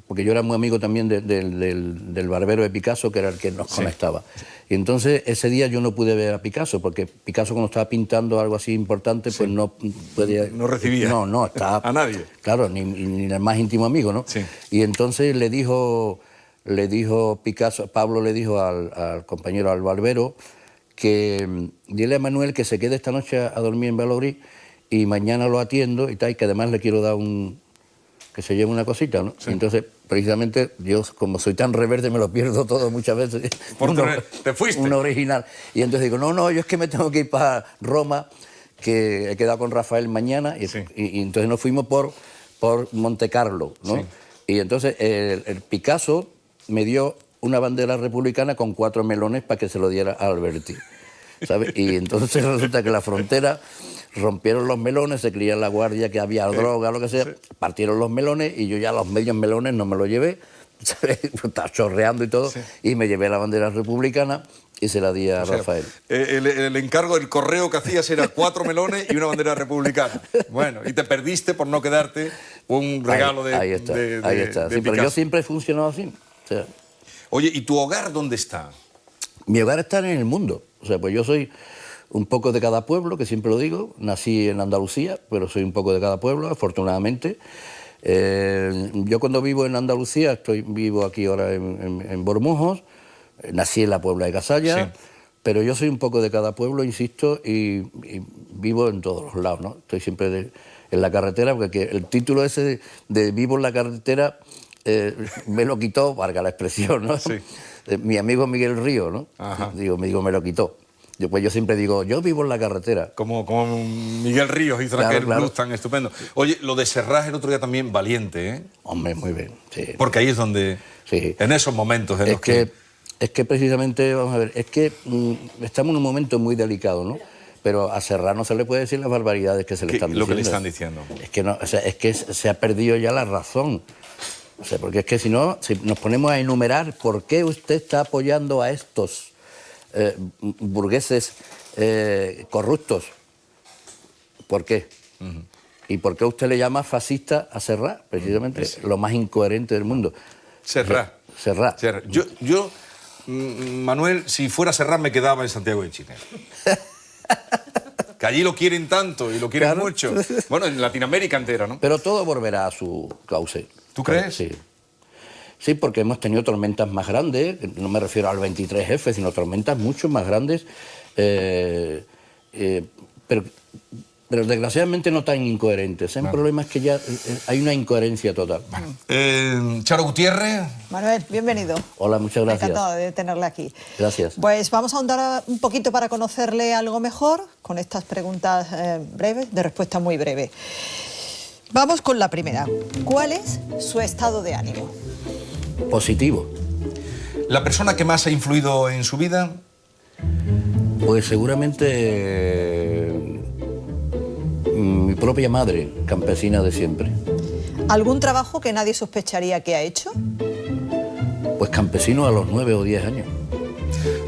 S4: Porque yo era muy amigo también del barbero de Picasso, que era el que nos conectaba. Y entonces ese día yo no pude ver a Picasso, porque Picasso cuando estaba pintando algo así importante, pues no podía...
S1: No recibía.
S4: No, estaba...
S1: A nadie.
S4: Claro, ni el más íntimo amigo, ¿no?
S1: Sí.
S4: Y entonces le dijo Picasso, Pablo le dijo al compañero, al barbero, que dile a Manuel que se quede esta noche a dormir en Ballauri y mañana lo atiendo y tal, y que además le quiero dar que se lleve una cosita, ¿no? Sí. Entonces, precisamente, yo, como soy tan reverde, me lo pierdo todo muchas veces.
S1: ¿Te fuiste?
S4: Un original. Y entonces digo, no, yo es que me tengo que ir para Roma, que he quedado con Rafael mañana, y entonces nos fuimos por Monte Carlo, ¿no? Sí. Y entonces el Picasso me dio una bandera republicana con 4 melones para que se lo diera a Alberti, ¿sabes? Y entonces resulta que la frontera... rompieron los melones, se creía en la guardia que había droga, lo que sea, partieron los melones y yo ya los medios melones no me los llevé, estaba chorreando y todo, y me llevé la bandera republicana y se la di a Rafael.
S1: El encargo del correo que hacías era 4 melones y una bandera republicana. Bueno, y te perdiste por no quedarte un regalo
S4: ahí está. Sí,
S1: de
S4: pero yo siempre he funcionado así. O sea,
S1: oye, ¿y tu hogar dónde está?
S4: Mi hogar está en el mundo. O sea, pues yo soy un poco de cada pueblo, que siempre lo digo. Nací en Andalucía, pero soy un poco de cada pueblo, afortunadamente. Yo cuando vivo en Andalucía, vivo aquí ahora en Bormujos, nací en la Puebla de Casalla, pero yo soy un poco de cada pueblo, insisto, y vivo en todos los lados, ¿no? Estoy siempre en la carretera, porque el título ese de vivo en la carretera me lo quitó, valga la expresión, ¿no? Sí. Mi amigo Miguel Río, ¿no? Digo, me lo quitó. Pues yo siempre digo, yo vivo en la carretera.
S1: Como Miguel Ríos hizo aquel blues tan estupendo. Oye, lo de Serrat el otro día también valiente, ¿eh?
S4: Hombre, muy bien, sí.
S1: Porque ahí es donde, en esos momentos en los que...
S4: Es que precisamente, vamos a ver, es que estamos en un momento muy delicado, ¿no? Pero a Serrat no se le puede decir las barbaridades que se le están diciendo.
S1: Lo que le están diciendo.
S4: Es que, no, o sea, es que se ha perdido ya la razón. O sea, porque es que si no, si nos ponemos a enumerar por qué usted está apoyando a estos burgueses corruptos. ¿Por qué? ¿Y por qué usted le llama fascista a Serrat? Precisamente lo más incoherente del mundo.
S1: Serrat. Yo, Manuel, si fuera Serrat me quedaba en Santiago de Chile. Que allí lo quieren tanto y lo quieren mucho. Bueno, en Latinoamérica entera, ¿no?
S4: Pero todo volverá a su cauce.
S1: ¿Tú crees?
S4: Sí. Sí, porque hemos tenido tormentas más grandes, no me refiero al 23F, sino tormentas mucho más grandes, pero desgraciadamente no tan incoherentes. El problema es que ya hay una incoherencia total.
S1: Charo Gutiérrez.
S6: Manuel, bienvenido.
S4: Hola, muchas gracias.
S6: Encantado de tenerle aquí.
S4: Gracias.
S6: Pues vamos a ahondar un poquito para conocerle algo mejor con estas preguntas breves, de respuesta muy breve. Vamos con la primera. ¿Cuál es su estado de ánimo?
S4: Positivo.
S1: ¿La persona que más ha influido en su vida?
S4: Pues seguramente mi propia madre, campesina de siempre.
S6: ¿Algún trabajo que nadie sospecharía que ha hecho?
S4: Pues campesino a los 9 o 10 años.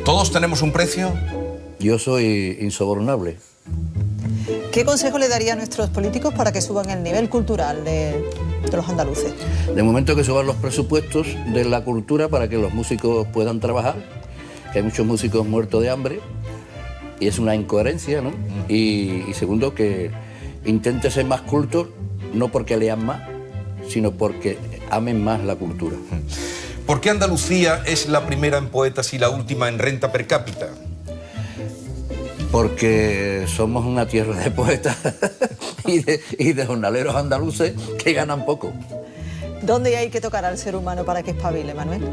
S1: ¿Todos tenemos un precio?
S4: Yo soy insobornable.
S6: ¿Qué consejo le daría a nuestros políticos para que suban el nivel cultural de los andaluces?
S4: De momento que suban los presupuestos de la cultura para que los músicos puedan trabajar, que hay muchos músicos muertos de hambre y es una incoherencia, ¿no? Y segundo, que intenten ser más cultos, no porque lean más, sino porque amen más la cultura.
S1: ¿Por qué Andalucía es la primera en poetas y la última en renta per cápita?
S4: Porque somos una tierra de poetas y de jornaleros andaluces que ganan poco.
S6: ¿Dónde hay que tocar al ser humano para que espabile, Manuel?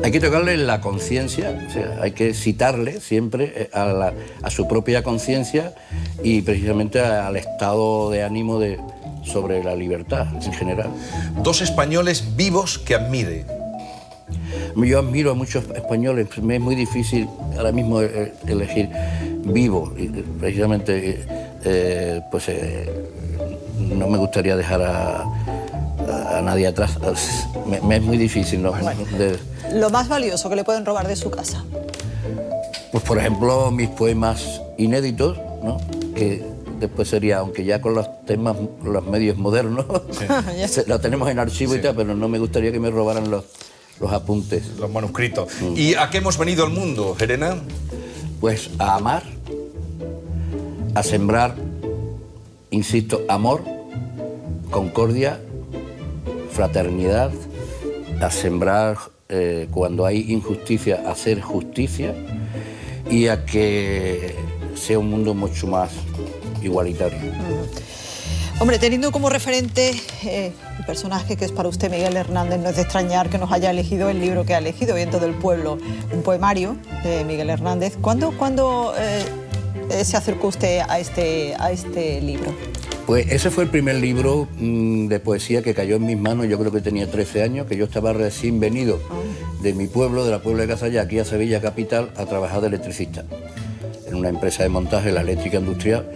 S4: Hay que tocarle la conciencia, o sea, hay que citarle siempre a su propia conciencia y precisamente al estado de ánimo sobre la libertad en general.
S1: Dos españoles vivos que admire.
S4: Yo admiro a muchos españoles, me es muy difícil ahora mismo elegir vivo, y precisamente no me gustaría dejar a nadie atrás, me es muy difícil, ¿no?
S6: Bueno, lo más valioso que le pueden robar de su casa.
S4: Pues por ejemplo mis poemas inéditos, ¿no? Que después sería, aunque ya con los temas, los medios modernos, sí. Lo tenemos en archivo y tal, pero no me gustaría que me robaran los apuntes.
S1: Los manuscritos. ¿Y a qué hemos venido al mundo, Gerena?
S4: Pues a amar, a sembrar, insisto, amor, concordia, fraternidad, a sembrar cuando hay injusticia, a hacer justicia y a que sea un mundo mucho más igualitario.
S6: Hombre, teniendo como referente el personaje que es para usted Miguel Hernández, no es de extrañar que nos haya elegido el libro que ha elegido, Viento del Pueblo, un poemario de Miguel Hernández. ¿Cuándo se acercó usted a este libro?
S4: Pues ese fue el primer libro de poesía que cayó en mis manos. Yo creo que tenía 13 años, que yo estaba recién venido de mi pueblo, de la Puebla de Casalla, aquí a Sevilla capital, a trabajar de electricista en una empresa de montaje, la eléctrica industrial.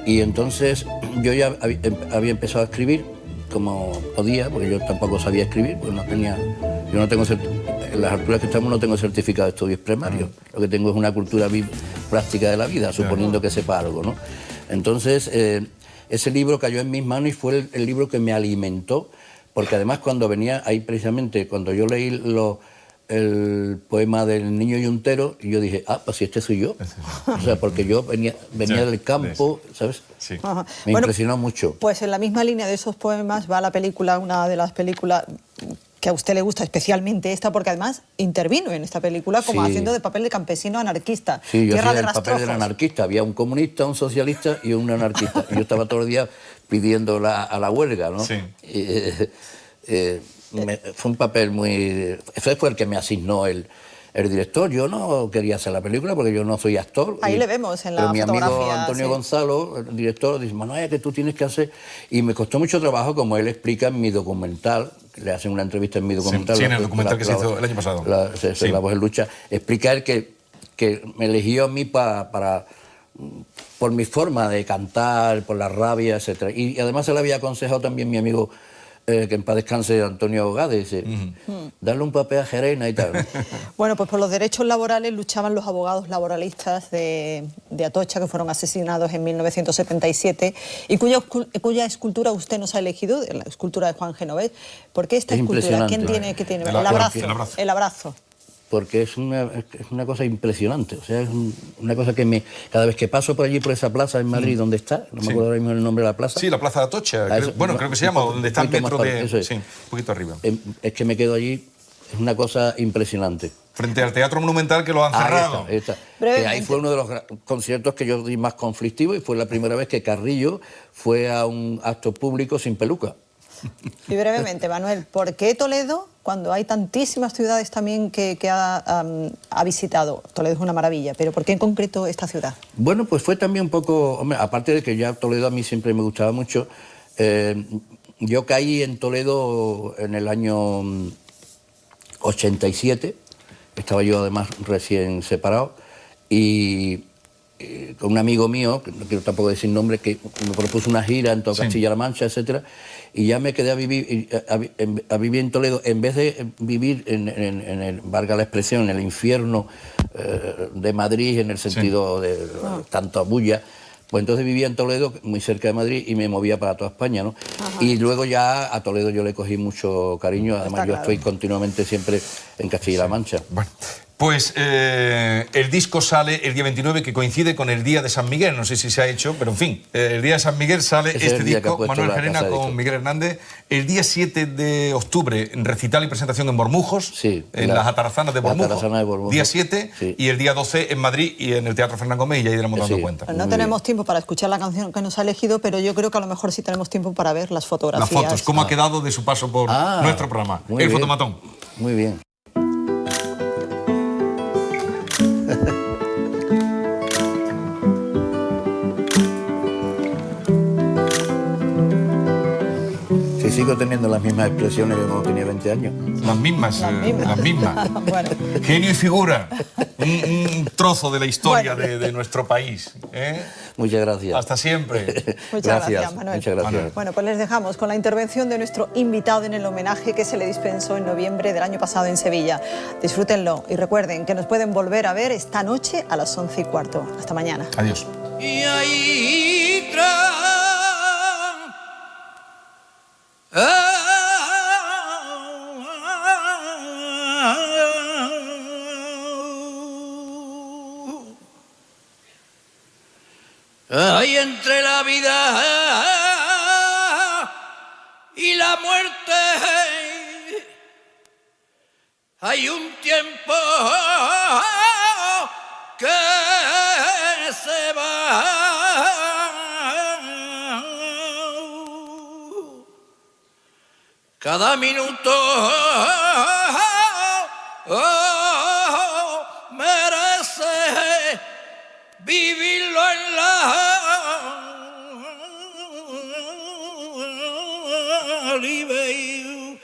S4: Y entonces yo ya había empezado a escribir como podía, porque yo tampoco sabía escribir, porque yo no tengo, en las alturas que estamos no tengo certificado de estudios primarios, lo que tengo es una cultura práctica de la vida, suponiendo que sepa algo, ¿no? Entonces, ese libro cayó en mis manos y fue el libro que me alimentó, porque además cuando venía ahí precisamente, cuando yo leí el poema del niño yuntero, y yo dije, pues si este soy yo. O sea, porque yo venía del campo, ¿sabes?
S1: Sí.
S4: Me impresionó mucho.
S6: Pues en la misma línea de esos poemas va la película, una de las películas que a usted le gusta, especialmente esta, porque además intervino en esta película como haciendo de papel de campesino anarquista.
S4: Sí, yo
S6: Tierra
S4: hacía
S6: de
S4: el papel
S6: rastrojos.
S4: del anarquista. Había un comunista, un socialista y un anarquista. Y yo estaba todo el día pidiendo a la huelga, ¿no?
S1: Sí.
S4: Fue un papel muy... Ese fue el que me asignó el director. Yo no quería hacer la película porque yo no soy actor.
S6: Ahí le vemos en la
S4: pero mi amigo
S6: fotografía,
S4: Antonio
S6: sí.
S4: Gonzalo, el director, dice, Manuel, que tú tienes que hacer... Y me costó mucho trabajo, como él explica en mi documental, que le hacen una entrevista en mi documental.
S1: Sí, en el documental que se hizo el año pasado.
S4: La Voz en Lucha. Explica él que me eligió a mí por mi forma de cantar, por la rabia, etc. Y además se le había aconsejado también mi amigo, que en paz descanse, Antonio Gades, darle un papel a Gerena y tal.
S6: Bueno, pues por los derechos laborales luchaban los abogados laboralistas de Atocha, que fueron asesinados en 1977, y cuya escultura usted nos ha elegido, la escultura de Juan Genovés. ¿Por qué esta escultura? ¿Quién tiene? ¿Qué tiene? El abrazo.
S4: Porque es una cosa impresionante, o sea, es una cosa que cada vez que paso por allí, por esa plaza en Madrid, ¿dónde está? No me acuerdo ahora mismo el nombre de la plaza.
S1: Sí, la Plaza de Atocha, creo que se llama, donde está el metro de... Sí, un poquito arriba.
S4: Es que me quedo allí, es una cosa impresionante.
S1: Frente al Teatro Monumental, que lo han cerrado.
S4: Ahí está. Que ahí fue uno de los conciertos que yo di más conflictivo y fue la primera vez que Carrillo fue a un acto público sin peluca.
S6: Y brevemente, Manuel, ¿por qué Toledo, cuando hay tantísimas ciudades también que ha visitado? Toledo es una maravilla, pero ¿por qué en concreto esta ciudad?
S4: Bueno, pues fue también un poco... Hombre, aparte de que ya Toledo a mí siempre me gustaba mucho, yo caí en Toledo en el año 87, estaba yo además recién separado, y con un amigo mío, que no quiero tampoco decir nombre, que me propuso una gira en toda Castilla-La Mancha, etcétera, y ya me quedé a vivir en Toledo, en vez de vivir en el, valga la expresión, en el infierno de Madrid, en el sentido de tanta bulla, Pues entonces vivía en Toledo, muy cerca de Madrid, y me movía para toda España, ¿no? Y luego ya a Toledo yo le cogí mucho cariño, además yo estoy continuamente siempre en Castilla-La Mancha.
S1: Bueno, pues el disco sale el día 29, que coincide con el día de San Miguel, no sé si se ha hecho, pero en fin, el día de San Miguel sale este disco, Manuel Gerena con Miguel Hernández. El día 7 de octubre, recital y presentación en Bormujos,
S4: sí,
S1: en las Atarazanas de Bormujos, día 7,
S4: sí.
S1: Y el día 12 en Madrid y en el Teatro Fernán Gómez, y ya iremos dando cuenta.
S6: Pues no tenemos tiempo para escuchar la canción que nos ha elegido, pero yo creo que a lo mejor sí tenemos tiempo para ver las fotografías.
S1: Las fotos, cómo ha quedado de su paso por nuestro programa, El
S4: bien.
S1: Fotomatón.
S4: Muy bien. Sí, sigo teniendo las mismas expresiones que cuando tenía 20 años.
S1: Las mismas.
S6: Bueno.
S1: Genio y figura. Un trozo de la historia de nuestro país.
S4: Muchas gracias.
S1: Hasta siempre.
S6: Muchas gracias, Manuel.
S4: Muchas gracias.
S1: Manuel.
S6: Bueno, pues les dejamos con la intervención de nuestro invitado en el homenaje que se le dispensó en noviembre del año pasado en Sevilla. Disfrútenlo y recuerden que nos pueden volver a ver esta noche a las 11:15. Hasta mañana.
S1: Adiós.
S2: Y ahí hay entre la vida y la muerte hay un tiempo que se va. Cada minuto merece vivirlo en la libertad.